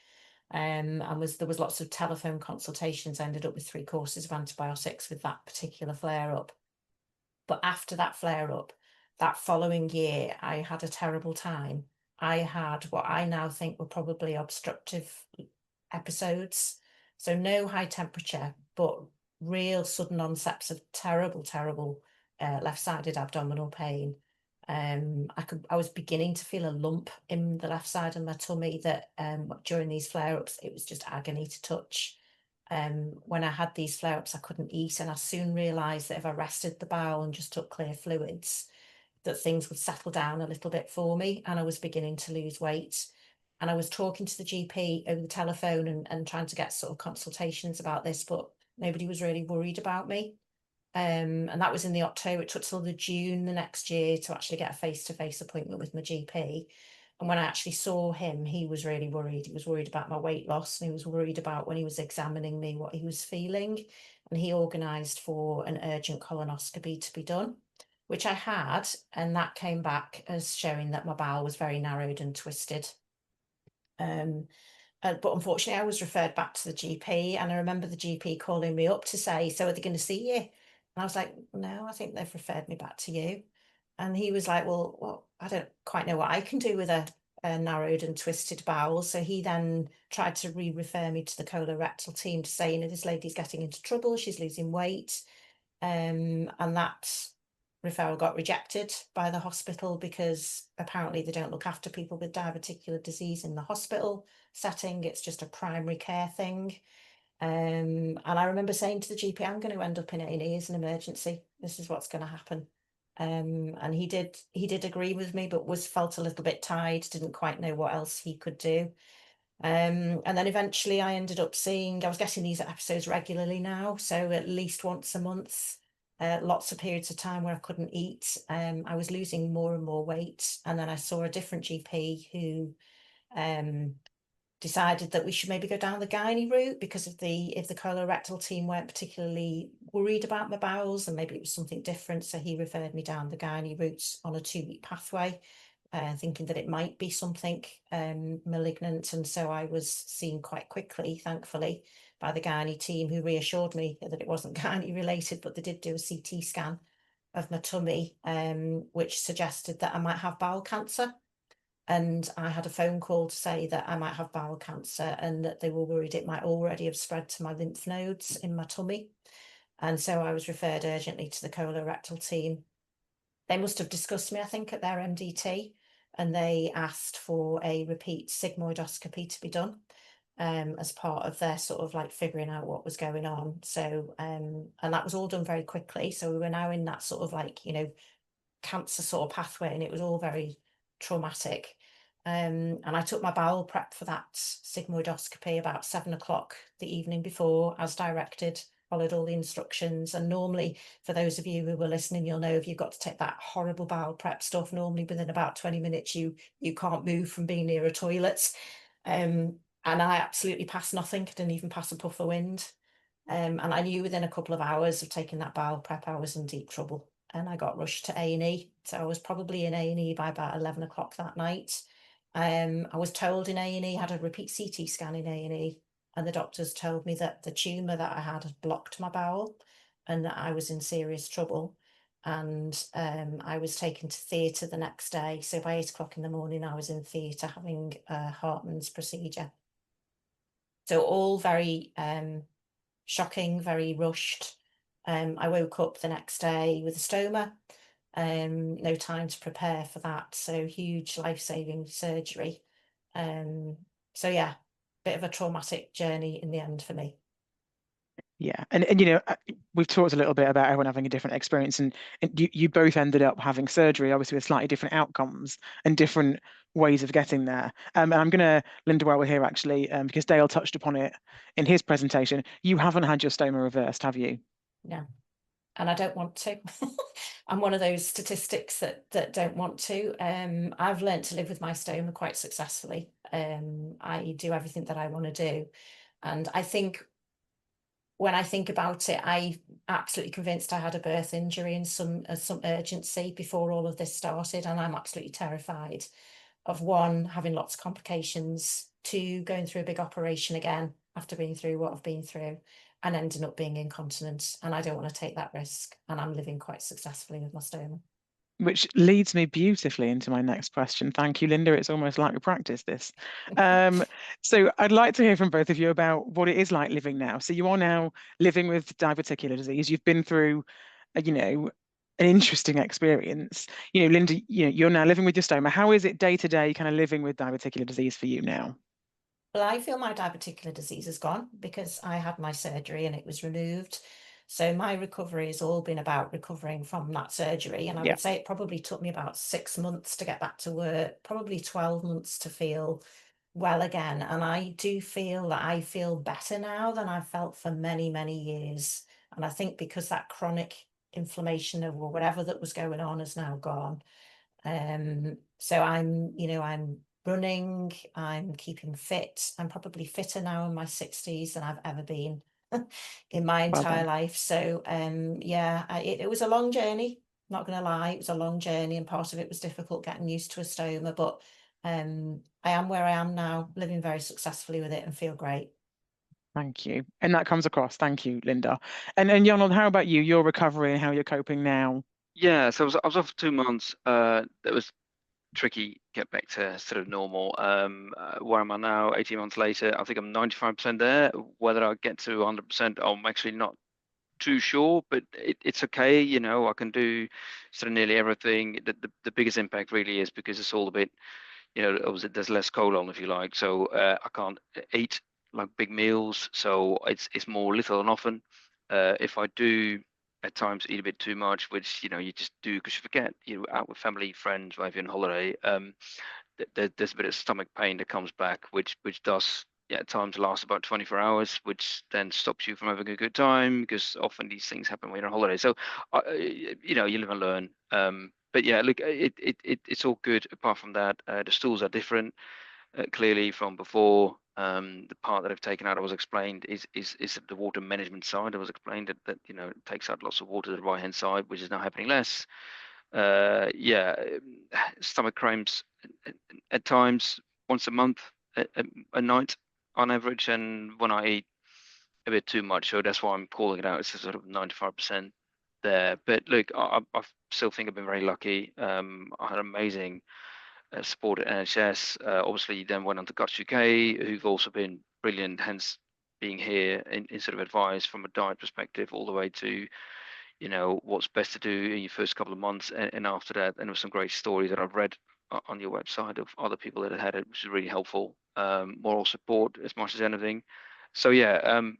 And there was lots of telephone consultations. I ended up with 3 courses of antibiotics with that particular flare-up. But after that flare-up, that following year, I had a terrible time. I had what I now think were probably obstructive episodes. So no high temperature, but real sudden onsets of terrible left-sided abdominal pain. I was beginning to feel a lump in the left side of my tummy that during these flare-ups, it was just agony to touch. When I had these flare-ups, I couldn't eat, and I soon realised that if I rested the bowel and just took clear fluids, that things would settle down a little bit for me, and I was beginning to lose weight. And I was talking to the GP over the telephone and trying to get sort of consultations about this, but nobody was really worried about me. And that was in the October. It took till the June the next year to actually get a face-to-face appointment with my GP. And when I actually saw him, he was really worried. He was worried about my weight loss, and he was worried about, when he was examining me, what he was feeling. And he organised for an urgent colonoscopy to be done, which I had, and that came back as showing that my bowel was very narrowed and twisted. But unfortunately, I was referred back to the GP, and I remember the GP calling me up to say, "So are they going to see you?" And I was like, "No, I think they've referred me back to you." And he was like, well, I don't quite know what I can do with a narrowed and twisted bowel. So he then tried to refer me to the colorectal team to say, this lady's getting into trouble, she's losing weight. And that referral got rejected by the hospital because apparently they don't look after people with diverticular disease in the hospital setting. It's just a primary care thing. And I remember saying to the GP, "I'm going to end up in A&E as an emergency. This is what's going to happen." And he did agree with me, but felt a little bit tied, didn't quite know what else he could do. And then eventually I ended up I was getting these episodes regularly now, so at least once a month, lots of periods of time where I couldn't eat. I was losing more and more weight, and then I saw a different GP who decided that we should maybe go down the gynae route, because if the colorectal team weren't particularly worried about my bowels, and maybe it was something different. So he referred me down the gynae route on a 2-week pathway, thinking that it might be something malignant. And so I was seen quite quickly, thankfully, by the gynae team, who reassured me that it wasn't gynae related, but they did do a CT scan of my tummy, which suggested that I might have bowel cancer. And I had a phone call to say that I might have bowel cancer, and that they were worried it might already have spread to my lymph nodes in my tummy. And so I was referred urgently to the colorectal team. They must have discussed me, I think, at their MDT, and they asked for a repeat sigmoidoscopy to be done as part of their sort of like figuring out what was going on. So, and that was all done very quickly. So we were now in that sort of like, cancer sort of pathway, and it was all very traumatic. And I took my bowel prep for that sigmoidoscopy about 7 o'clock the evening before, as directed, followed all the instructions. And normally, for those of you who were listening, you'll know if you've got to take that horrible bowel prep stuff, normally within about 20 minutes, you can't move from being near a toilet. And I absolutely passed nothing. I didn't even pass a puff of wind. And I knew within a couple of hours of taking that bowel prep, I was in deep trouble. And I got rushed to A&E. So I was probably in A&E by about 11 o'clock that night. I was told in A&E, had a repeat CT scan in A&E, and the doctors told me that the tumour that I had blocked my bowel, and that I was in serious trouble. And I was taken to theatre the next day. So by 8 o'clock in the morning, I was in theatre having a Hartmann's procedure. So all very shocking, very rushed. I woke up the next day with a stoma, no time to prepare for that. So huge life-saving surgery. So yeah, bit of a traumatic journey in the end for me. Yeah, and we've talked a little bit about everyone having a different experience, and you both ended up having surgery, obviously with slightly different outcomes and different ways of getting there. And I'm going to, Linda, while we're here actually, because Dale touched upon it in his presentation, you haven't had your stoma reversed, have you? No, and I don't want to. I'm one of those statistics that don't want to. I've learned to live with my stoma quite successfully. I do everything that I want to do, and I think, when I think about it, I'm absolutely convinced I had a birth injury and some urgency before all of this started, and I'm absolutely terrified of, one, having lots of complications, two, going through a big operation again after being through what I've been through, and ending up being incontinent. And I don't want to take that risk, and I'm living quite successfully with my stoma. Which leads me beautifully into my next question. Thank you, Linda. It's almost like we practiced this. So I'd like to hear from both of you about what it is like living now. So you are now living with diverticular disease. You've been through, an interesting experience. Linda, you're now living with your stoma. How is it day to day kind of living with diverticular disease for you now? Well, I feel my diverticular disease is gone because I had my surgery and it was removed. So my recovery has all been about recovering from that surgery. And I would say it probably took me about 6 months to get back to work, probably 12 months to feel well again. And I do feel that I feel better now than I've felt for many, many years. And I think because that chronic inflammation or whatever that was going on is now gone. So I'm running, I'm keeping fit. I'm probably fitter now in my 60s than I've ever been in my entire life. So it was a long journey, not gonna lie, it was a long journey, and part of it was difficult getting used to a stoma, but I am where I am now, living very successfully with it and feel great. Thank you. And that comes across. Thank you, Linda. And Ronald, how about you? Your recovery and how you're coping now? Yeah, so I was off for 2 months. That was tricky, get back to sort of normal. Where am I now, 18 months later? I think I'm 95% there. Whether I get to 100%, I'm actually not too sure, but it's okay. You know, I can do sort of nearly everything. The biggest impact really is because it's all a bit, you know, obviously there's less colon, if you like. So I can't eat like big meals. So it's more little and often. If I do at times eat a bit too much, which, you know, you just do because you forget, you're out with family, friends, maybe on holiday, there's a bit of stomach pain that comes back, which does, yeah, at times last about 24 hours, which then stops you from having a good time, because often these things happen when you're on holiday. So, you know, you live and learn. But yeah, look, it's all good. Apart from that, the stools are different, clearly from before. The part that I've taken out, I was explained, is the water management side. I was explained that you know, it takes out lots of water to the right hand side, which is now happening less. Yeah, stomach cramps at times once a month, a night on average, and when I eat a bit too much, so that's why I'm calling it out. It's a sort of 95% there. But look, I still think I've been very lucky. I had amazing support at NHS. Obviously, then went on to Guts UK, who've also been brilliant. Hence, being here in sort of advice from a diet perspective, all the way to, you know, what's best to do in your first couple of months, and after that. And there were some great stories that I've read on your website of other people that had it, which is really helpful. Moral support as much as anything. So yeah, I'm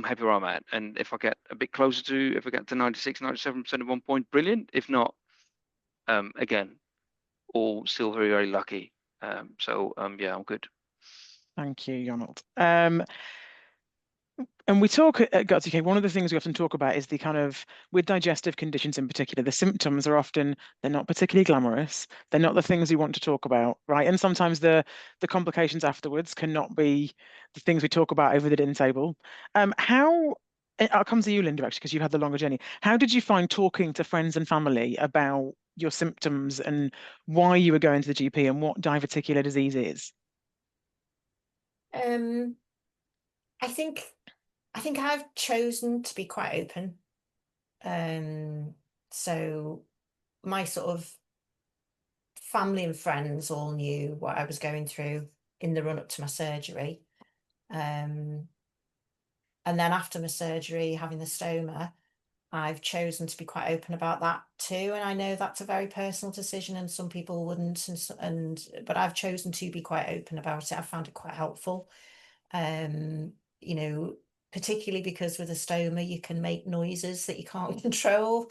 happy where I'm at. And if I get a bit closer to, if I get to 96, 97% at one point, brilliant. If not, again, all still very, very lucky. Yeah, I'm good. Thank you, Ronald. And we talk at Guts UK, one of the things we often talk about is the kind of, with digestive conditions in particular, the symptoms are often, they're not particularly glamorous. They're not the things we want to talk about, right? And sometimes the complications afterwards cannot be the things we talk about over the dinner table. I'll come to you, Linda, actually, because you had the longer journey. How did you find talking to friends and family about your symptoms and why you were going to the GP and what diverticular disease is? I think I've chosen to be quite open. So my sort of family and friends all knew what I was going through in the run up to my surgery. And then after my surgery, having the stoma, I've chosen to be quite open about that too. And I know that's a very personal decision and some people wouldn't, but I've chosen to be quite open about it. I found it quite helpful. You know, particularly because with a stoma, you can make noises that you can't control.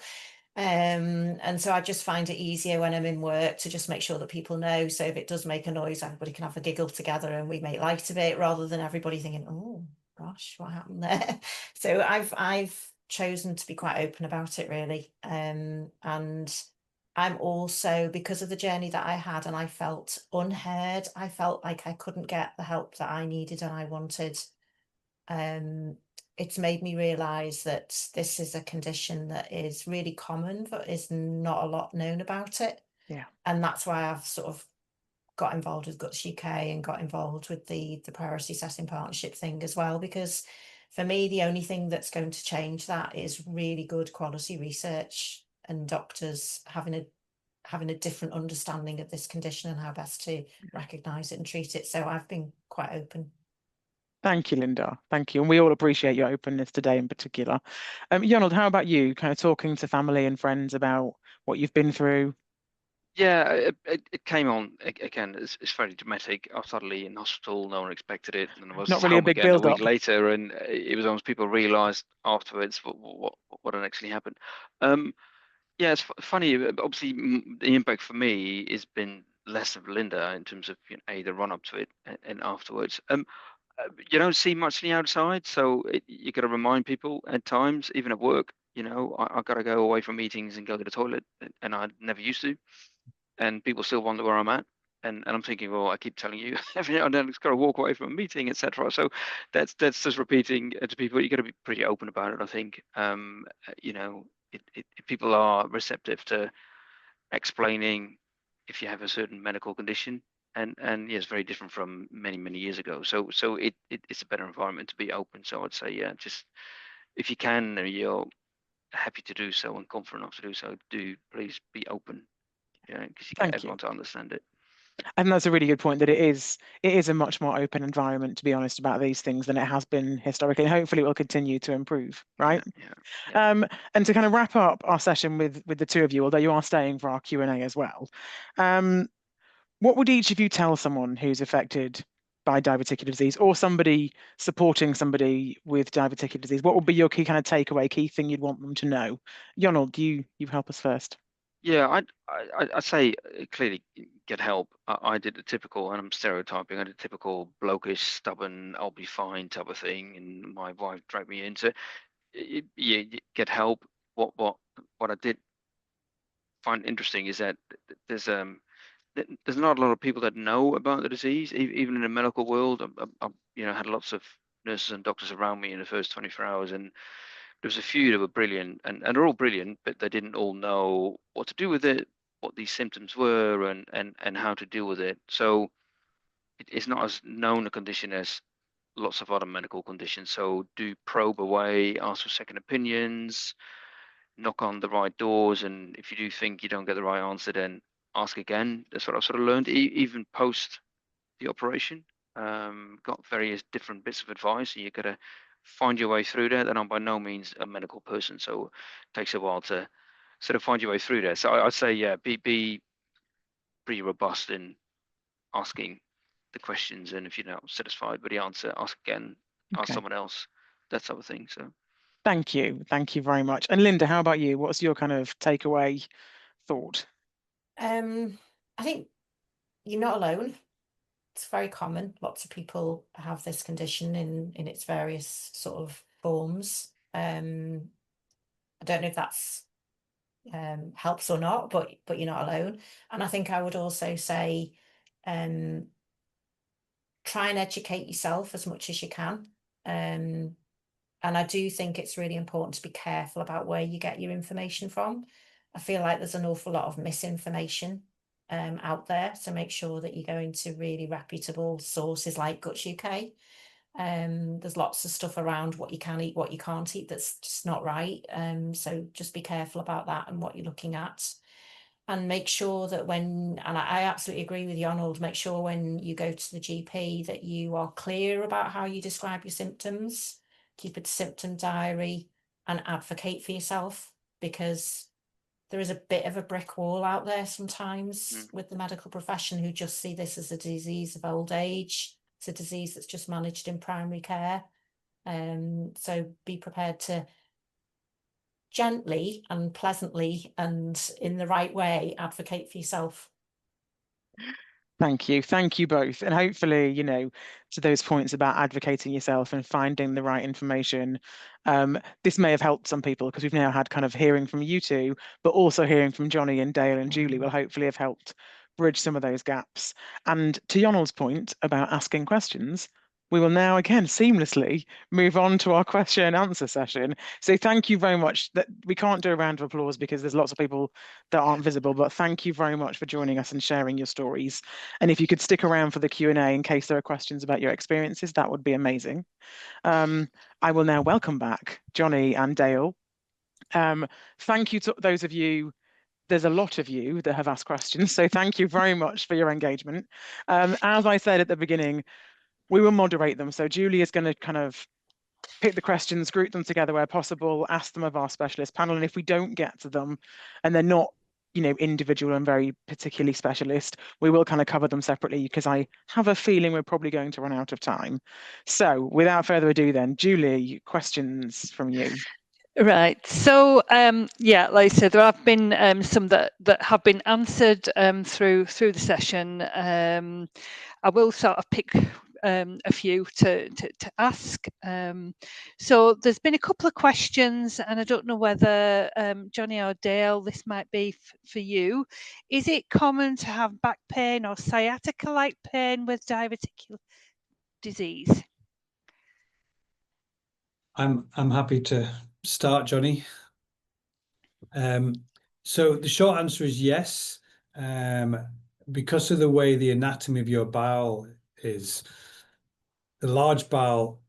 And so I just find it easier when I'm in work to just make sure that people know. So if it does make a noise, everybody can have a giggle together and we make light of it, rather than everybody thinking, oh gosh, what happened there? So I've chosen to be quite open about it, really. And I'm also, because of the journey that I had and I felt unheard, I felt like I couldn't get the help that I needed and I wanted. It's made me realize that this is a condition that is really common, but is not a lot known about it. Yeah. And that's why I've sort of got involved with Guts UK and got involved with the priority setting partnership thing as well, because for me, the only thing that's going to change that is really good quality research and doctors having a different understanding of this condition and how best to recognize it and treat it. So I've been quite open. Thank you, Linda. Thank you. And we all appreciate your openness today in particular. Ronald, how about you? Kind of talking to family and friends about what you've been through? Yeah, it came on again. It's very dramatic. I was suddenly in hospital. No one expected it, and I was Not really a home big again a build week up. later, and it was almost people realised afterwards what had actually happened. Yeah, it's funny. Obviously, the impact for me has been less of Linda in terms of the run up to it and afterwards. You don't see much on the outside, so you got to remind people at times, even at work. I got to go away from meetings and go to the toilet, and I never used to, and people still wonder where I'm at. And I'm thinking, well, I keep telling you, and then it's got to walk away from a meeting, etc. So that's just repeating to people. You got to be pretty open about it, I think. If people are receptive to explaining if you have a certain medical condition, and yeah, it's very different from many years ago. So it's a better environment to be open. So I'd say, yeah, just if you can and you're happy to do so and confident enough to do so, do please be open, because you get Thank you. everyone to understand it. I think that's a really good point, that it is a much more open environment, to be honest, about these things than it has been historically, and hopefully it will continue to improve, right? Yeah. And to kind of wrap up our session with the two of you, although you are staying for our Q&A as well, what would each of you tell someone who's affected by diverticular disease, or somebody supporting somebody with diverticular disease? What would be your key kind of takeaway, key thing you'd want them to know? Yonald, you help us first. Yeah, I'd say clearly get help. I did the typical, and I'm stereotyping, I did the typical blokish, stubborn, I'll be fine type of thing, and my wife dragged me into yeah, get help. What I did find interesting is that there's there's not a lot of people that know about the disease, even in the medical world. I had lots of nurses and doctors around me in the first 24 hours, and there was a few that were brilliant, and they're all brilliant, but they didn't all know what to do with it, what these symptoms were, and how to deal with it. So it's not as known a condition as lots of other medical conditions. So do probe away, ask for second opinions, knock on the right doors, and if you do think you don't get the right answer, then ask again. That's what I've sort of learned, even post the operation. Got various different bits of advice, and you got to find your way through that. And I'm by no means a medical person, so it takes a while to sort of find your way through that. So I'd say, yeah, be pretty robust in asking the questions, and if you're not satisfied with the answer, ask again, ask Okay. someone else, that sort of thing. So Thank you very much. And Linda, how about you? What's your kind of takeaway thought? I think you're not alone. It's very common. Lots of people have this condition in its various sort of forms. I don't know if that's helps or not, but you're not alone. And I think I would also say try and educate yourself as much as you can. And I do think it's really important to be careful about where you get your information from. I feel like there's an awful lot of misinformation out there. So make sure that you're going to really reputable sources like Guts UK. There's lots of stuff around what you can eat, what you can't eat that's just not right. So just be careful about that and what you're looking at. And make sure that and I absolutely agree with you, Arnold, make sure when you go to the GP that you are clear about how you describe your symptoms, keep a symptom diary, and advocate for yourself, because there is a bit of a brick wall out there sometimes with the medical profession, who just see this as a disease of old age. It's a disease that's just managed in primary care. So be prepared to gently and pleasantly and in the right way advocate for yourself. Thank you both. And hopefully, to those points about advocating yourself and finding the right information, this may have helped some people, because we've now had kind of hearing from you two, but also hearing from Johnny and Dale and Julie will hopefully have helped bridge some of those gaps. And to Yonald's point about asking questions, we will now again seamlessly move on to our question and answer session. So thank you very much. That we can't do a round of applause because there's lots of people that aren't visible, but thank you very much for joining us and sharing your stories. And if you could stick around for the Q&A in case there are questions about your experiences, that would be amazing. I will now welcome back Johnny and Dale. Thank you to those of you. There's a lot of you that have asked questions, so thank you very much for your engagement. As I said at the beginning, we will moderate them. So Julie is going to kind of pick the questions, group them together where possible, ask them of our specialist panel. And if we don't get to them and they're not individual and very particularly specialist. We will kind of cover them separately because I have a feeling we're probably going to run out of time. So without further ado then, Julie, questions from you. Right. So yeah, like I said, there have been some that have been answered through the session. I will sort of pick a few to ask. So there's been a couple of questions, and I don't know whether Johnny or Dale, this might be for you. Is it common to have back pain or sciatica-like pain with diverticular disease? I'm happy to start, Johnny. So the short answer is yes. Because of the way the anatomy of your bowel is, the large bowel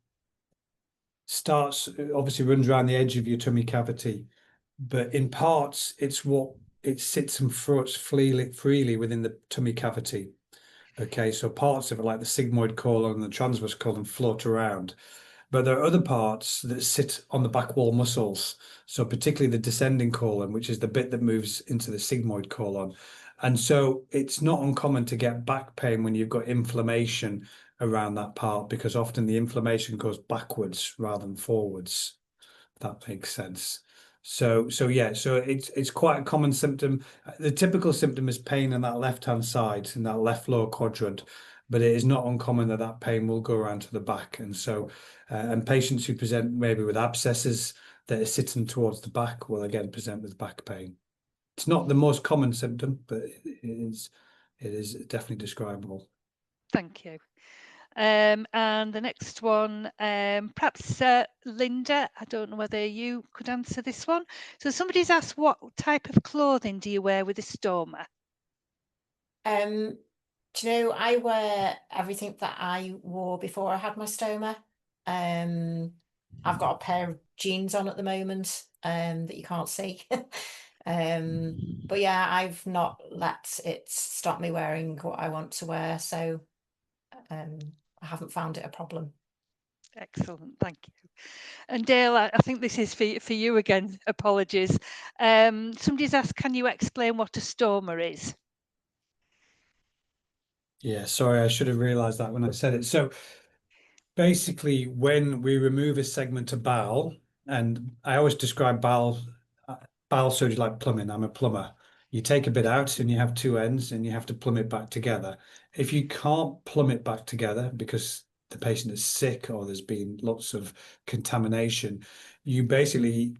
starts, obviously runs around the edge of your tummy cavity, but in parts it sits and floats freely within the tummy cavity. Okay, so parts of it, like the sigmoid colon and the transverse colon, float around. But there are other parts that sit on the back wall muscles. So particularly the descending colon, which is the bit that moves into the sigmoid colon. And so it's not uncommon to get back pain when you've got inflammation around that part, because often the inflammation goes backwards rather than forwards. If that makes sense. So yeah, so it's quite a common symptom. The typical symptom is pain in that left-hand side, in that left lower quadrant, but it is not uncommon that that pain will go around to the back. And so, and patients who present maybe with abscesses that are sitting towards the back will again present with back pain. It's not the most common symptom, but it is definitely describable. Thank you. And the next one, perhaps Linda, I don't know whether you could answer this one. So somebody's asked, what type of clothing do you wear with a stoma? Do you know, I wear everything that I wore before I had my stoma. I've got a pair of jeans on at the moment that you can't see. But yeah, I've not let it stop me wearing what I want to wear, so I haven't found it a problem. Excellent, thank you. And Dale, I think this is for you again, apologies. Somebody's asked, can you explain what a stoma is? Yeah, sorry, I should have realized that when I said it. So basically, when we remove a segment of bowel, and I always describe bowel surgery like plumbing. I'm a plumber. You take a bit out and you have two ends and you have to plumb it back together. If you can't plumb it back together because the patient is sick or there's been lots of contamination, you basically,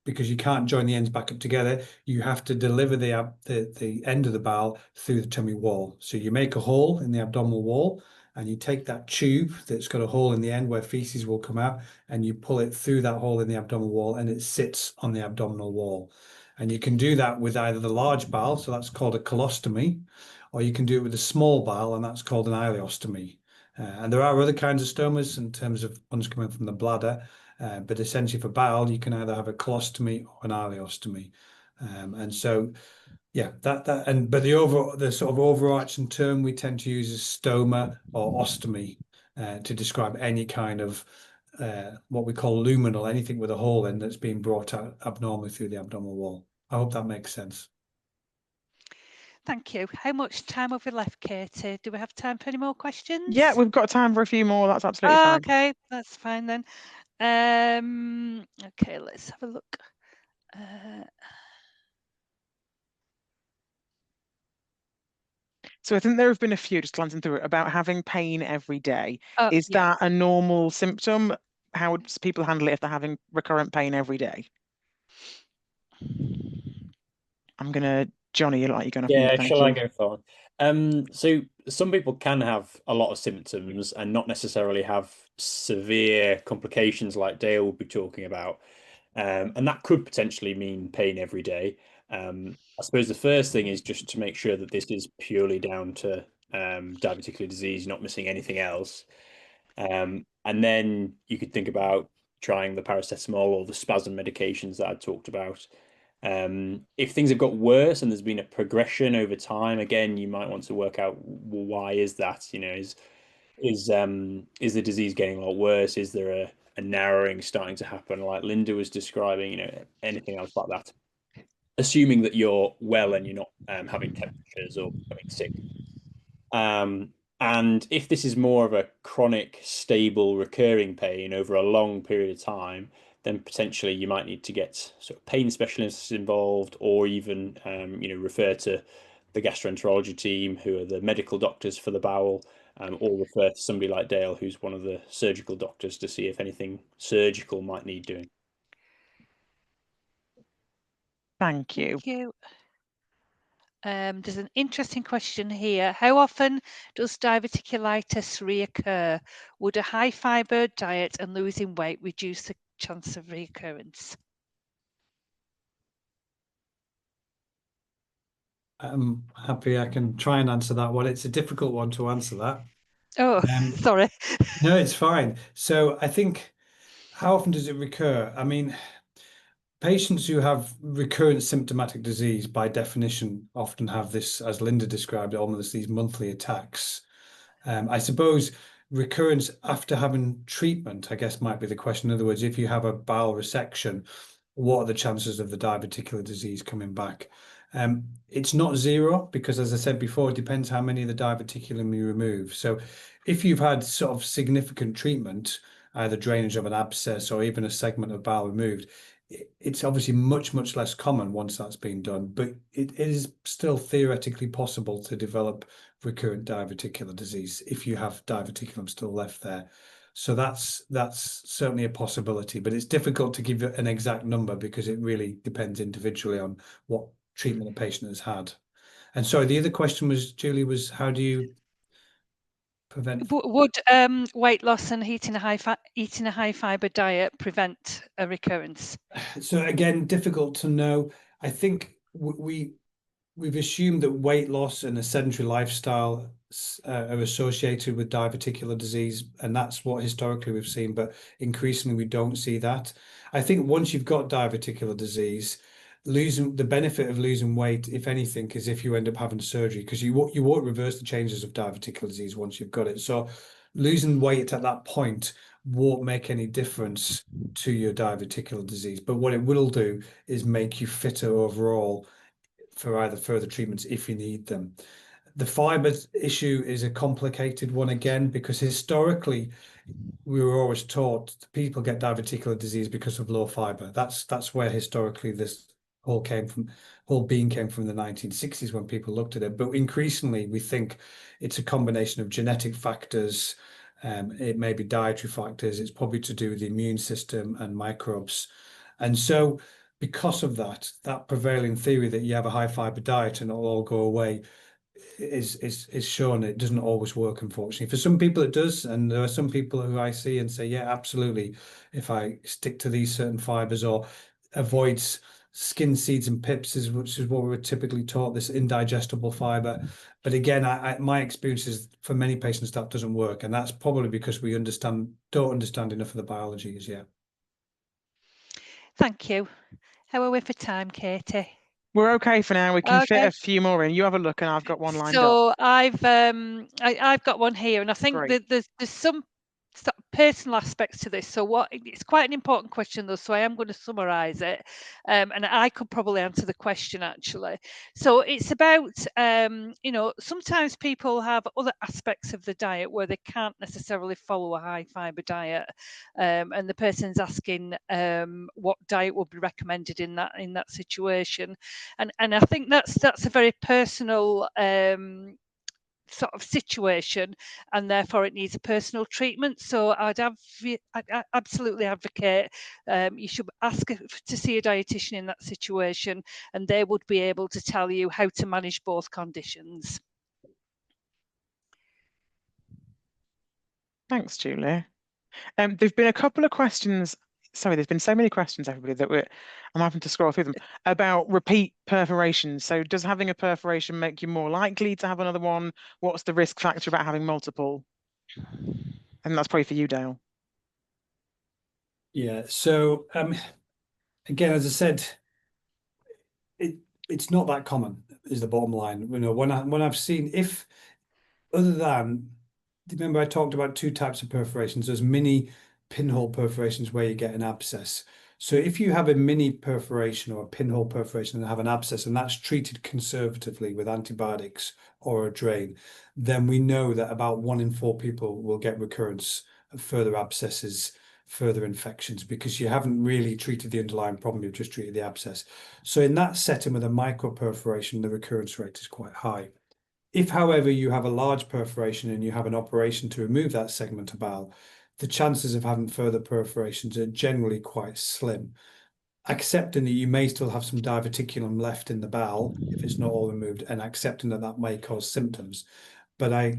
because you can't join the ends back up together, you have to deliver the end of the bowel through the tummy wall. So you make a hole in the abdominal wall and you take that tube that's got a hole in the end where feces will come out and you pull it through that hole in the abdominal wall and it sits on the abdominal wall. And you can do that with either the large bowel, so that's called a colostomy, or you can do it with a small bowel, and that's called an ileostomy. And there are other kinds of stomas in terms of ones coming from the bladder, but essentially for bowel, you can either have a colostomy or an ileostomy. And so, yeah, but the sort of overarching term we tend to use is stoma or ostomy to describe any kind of what we call luminal, anything with a hole in that's being brought out abnormally through the abdominal wall. I hope that makes sense. Thank you. How much time have we left, Katie? Do we have time for any more questions? Yeah, we've got time for a few more. That's absolutely fine. Okay, that's fine then. Okay, let's have a look. So I think there have been a few, just glancing through it, about having pain every day. Is yeah. that a normal symptom? How would people handle it if they're having recurrent pain every day? Johnny, you're going to Yeah, thank shall I you. go for it? So some people can have a lot of symptoms and not necessarily have severe complications like Dale will be talking about. And that could potentially mean pain every day. I suppose the first thing is just to make sure that this is purely down to diverticular disease, not missing anything else. And then you could think about trying the paracetamol or the spasm medications that I talked about. If things have got worse and there's been a progression over time, again, you might want to work out, well, why is that? Is the disease getting a lot worse? Is there a narrowing starting to happen, like Linda was describing? Anything else like that? assuming that you're well and you're not having temperatures or becoming sick. And if this is more of a chronic, stable, recurring pain over a long period of time, then potentially you might need to get sort of pain specialists involved, or even refer to the gastroenterology team, who are the medical doctors for the bowel, or refer to somebody like Dale, who's one of the surgical doctors, to see if anything surgical might need doing. Thank you. Thank you. There's an interesting question here. How often does diverticulitis reoccur? Would a high fibre diet and losing weight reduce the chance of reoccurrence? I'm happy I can try and answer that one. It's a difficult one to answer that. Oh, sorry. No, it's fine. So I think, how often does it recur? I mean, patients who have recurrent symptomatic disease, by definition, often have this, as Linda described it, almost these monthly attacks. I suppose recurrence after having treatment, I guess, might be the question. In other words, if you have a bowel resection, what are the chances of the diverticular disease coming back? It's not zero, because, as I said before, it depends how many of the diverticulum you remove. So if you've had sort of significant treatment, either drainage of an abscess or even a segment of bowel removed, it's obviously much, much less common once that's been done, but it is still theoretically possible to develop recurrent diverticular disease if you have diverticulum still left there. So that's certainly a possibility, but it's difficult to give an exact number because it really depends individually on what treatment a patient has had. And sorry, the other question was, Julie, was how do you prevent? Would weight loss and eating a high fibre diet prevent a recurrence? So again, difficult to know. I think we've assumed that weight loss and a sedentary lifestyle are associated with diverticular disease, and that's what historically we've seen, but increasingly we don't see that. I think once you've got diverticular disease, the benefit of losing weight, if anything, is if you end up having surgery, because you won't reverse the changes of diverticular disease once you've got it. So losing weight at that point won't make any difference to your diverticular disease, but what it will do is make you fitter overall for either further treatments if you need them. The fiber issue is a complicated one again, because historically we were always taught people get diverticular disease because of low fiber. That's where historically this whole being came from the 1960s when people looked at it. But increasingly we think it's a combination of genetic factors. It may be dietary factors. It's probably to do with the immune system and microbes. And so because of that prevailing theory that you have a high fiber diet and it'll all go away is shown it doesn't always work, unfortunately. For some people it does, and there are some people who I see and say, yeah, absolutely, if I stick to these certain fibers or avoid skin seeds and pips, which is what we were typically taught, this indigestible fiber. But again, my experience is for many patients that doesn't work, and that's probably because we don't understand enough of the biology as yet. Thank you. How are we for time, Katie? We're okay for now. We can fit Okay. a few more in. You have a look, and I've got one lined up. So I've got one here, and I think Great. there's some sort of personal aspects to this. So it's quite an important question though, so I am going to summarize it, and I could probably answer the question actually. So it's about sometimes people have other aspects of the diet where they can't necessarily follow a high fiber diet, and the person's asking what diet would be recommended in that situation, and I think that's a very personal sort of situation, and therefore it needs a personal treatment. So I'd absolutely advocate you should ask to see a dietitian in that situation, and they would be able to tell you how to manage both conditions. Thanks, Julie. There've been a couple of questions. Sorry, there's been so many questions, everybody, that I'm having to scroll through them about repeat perforations. So does having a perforation make you more likely to have another one? What's the risk factor about having multiple? And that's probably for you, Dale. Yeah. So again, as I said, it's not that common, is the bottom line. When I've seen, if other than, remember I talked about two types of perforations. There's mini pinhole perforations where you get an abscess. So if you have a mini perforation or a pinhole perforation and have an abscess, and that's treated conservatively with antibiotics or a drain, then we know that about 1 in 4 people will get recurrence of further abscesses, further infections, because you haven't really treated the underlying problem, you've just treated the abscess. So in that setting with a micro perforation, the recurrence rate is quite high. If, however, you have a large perforation and you have an operation to remove that segment of bowel, the chances of having further perforations are generally quite slim, accepting that you may still have some diverticulum left in the bowel if it's not all removed, and accepting that that may cause symptoms. But I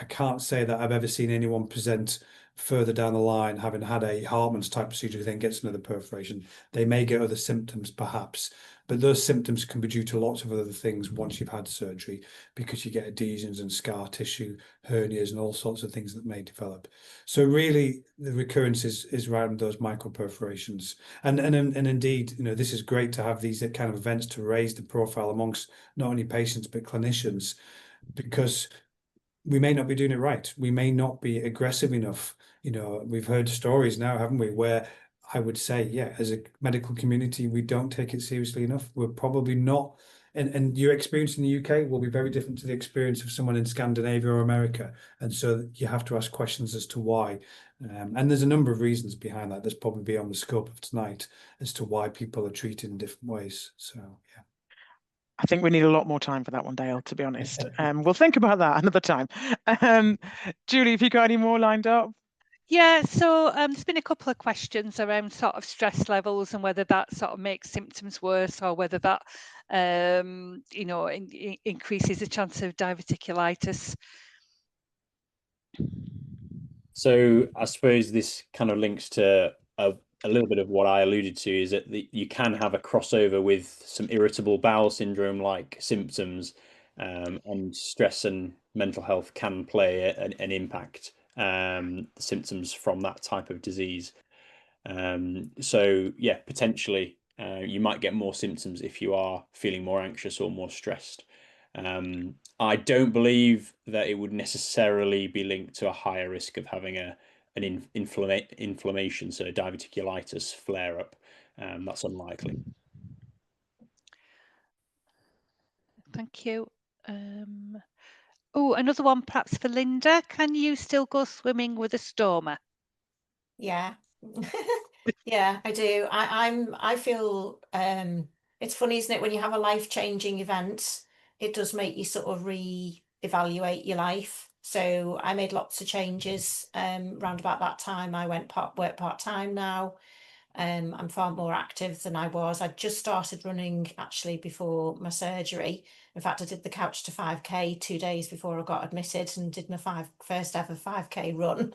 can't say that I've ever seen anyone present further down the line having had a Hartmann's type procedure then gets another perforation. They may get other symptoms perhaps, but those symptoms can be due to lots of other things once you've had surgery, because you get adhesions and scar tissue, hernias and all sorts of things that may develop. So really the recurrence is around those micro perforations. And indeed, you know, this is great to have these kind of events to raise the profile amongst not only patients but clinicians, because we may not be doing it right. We may not be aggressive enough. You know, we've heard stories now, haven't we, where I would say, yeah, as a medical community, we don't take it seriously enough. We're probably not, and your experience in the UK will be very different to the experience of someone in Scandinavia or America. And so you have to ask questions as to why. And there's a number of reasons behind that. There's probably beyond the scope of tonight as to why people are treated in different ways. So, yeah. I think we need a lot more time for that one, Dale, to be honest. We'll think about that another time. Julie, have you got any more lined up? Yeah, so there's been a couple of questions around sort of stress levels and whether that sort of makes symptoms worse, or whether that, you know, increases the chance of diverticulitis. So I suppose this kind of links to a little bit of what I alluded to, is that you can have a crossover with some irritable bowel syndrome like symptoms, and stress and mental health can play an impact, the symptoms from that type of disease. So yeah, potentially you might get more symptoms if you are feeling more anxious or more stressed. I don't believe that it would necessarily be linked to a higher risk of having an inflammation, so diverticulitis flare up. That's unlikely. Thank you. Oh, another one perhaps for Linda. Can you still go swimming with a stoma? Yeah. Yeah, I do. I feel it's funny, isn't it, when you have a life-changing event, it does make you sort of re-evaluate your life. So I made lots of changes round about that time. I work part-time now. I'm far more active than I was. I just started running actually before my surgery. In fact, I did the couch to 5K 2 days before I got admitted, and did my first ever 5K run.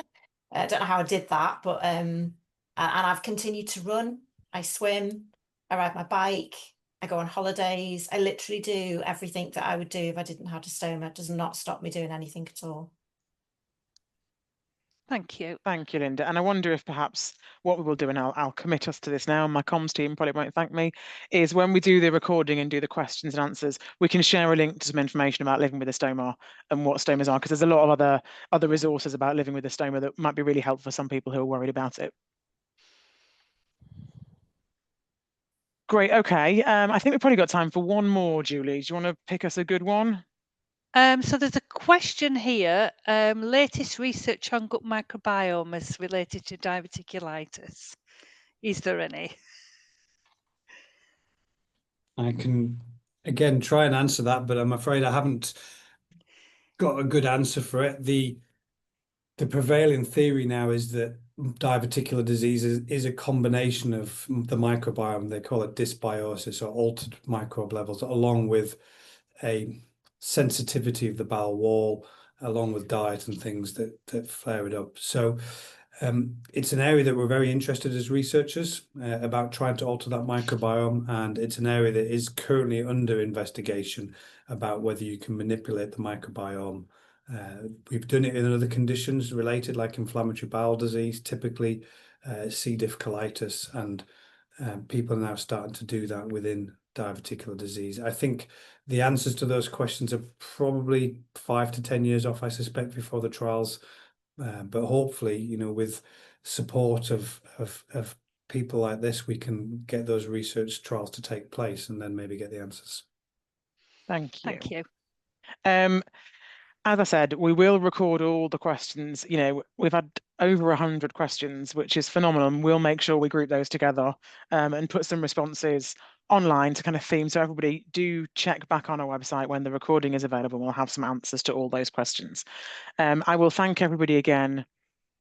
I don't know how I did that, but and I've continued to run. I swim, I ride my bike, I go on holidays. I literally do everything that I would do if I didn't have a stoma. It does not stop me doing anything at all. Thank you. Thank you, Linda. And I wonder if perhaps what we will do, and I'll commit us to this now, and my comms team probably won't thank me, is when we do the recording and do the questions and answers, we can share a link to some information about living with a stoma and what stomas are, because there's a lot of other resources about living with a stoma that might be really helpful for some people who are worried about it. Great. Okay. I think we've probably got time for one more, Julie. Do you want to pick us a good one? So there's a question here. Latest research on gut microbiomes related to diverticulitis. Is there any? I can again try and answer that, but I'm afraid I haven't got a good answer for it. The prevailing theory now is that diverticular disease is a combination of the microbiome. They call it dysbiosis, or altered microbe levels, along with a sensitivity of the bowel wall, along with diet and things that flare it up. So it's an area that we're very interested as researchers about trying to alter that microbiome, and it's an area that is currently under investigation about whether you can manipulate the microbiome. We've done it in other conditions related, like inflammatory bowel disease, typically C. diff colitis, and people are now starting to do that within diverticular disease. I think the answers to those questions are probably 5 to 10 years off, I suspect, before the trials. But hopefully, you know, with support of people like this, we can get those research trials to take place and then maybe get the answers. Thank you. Thank you. As I said, we will record all the questions. You know, we've had over 100 questions, which is phenomenal. And we'll make sure we group those together and put some responses online to kind of theme. So everybody do check back on our website when the recording is available. We'll have some answers to all those questions. I will thank everybody again,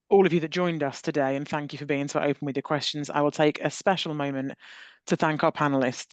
all of you that joined us today, and thank you for being so open with your questions. I will take a special moment to thank our panelists.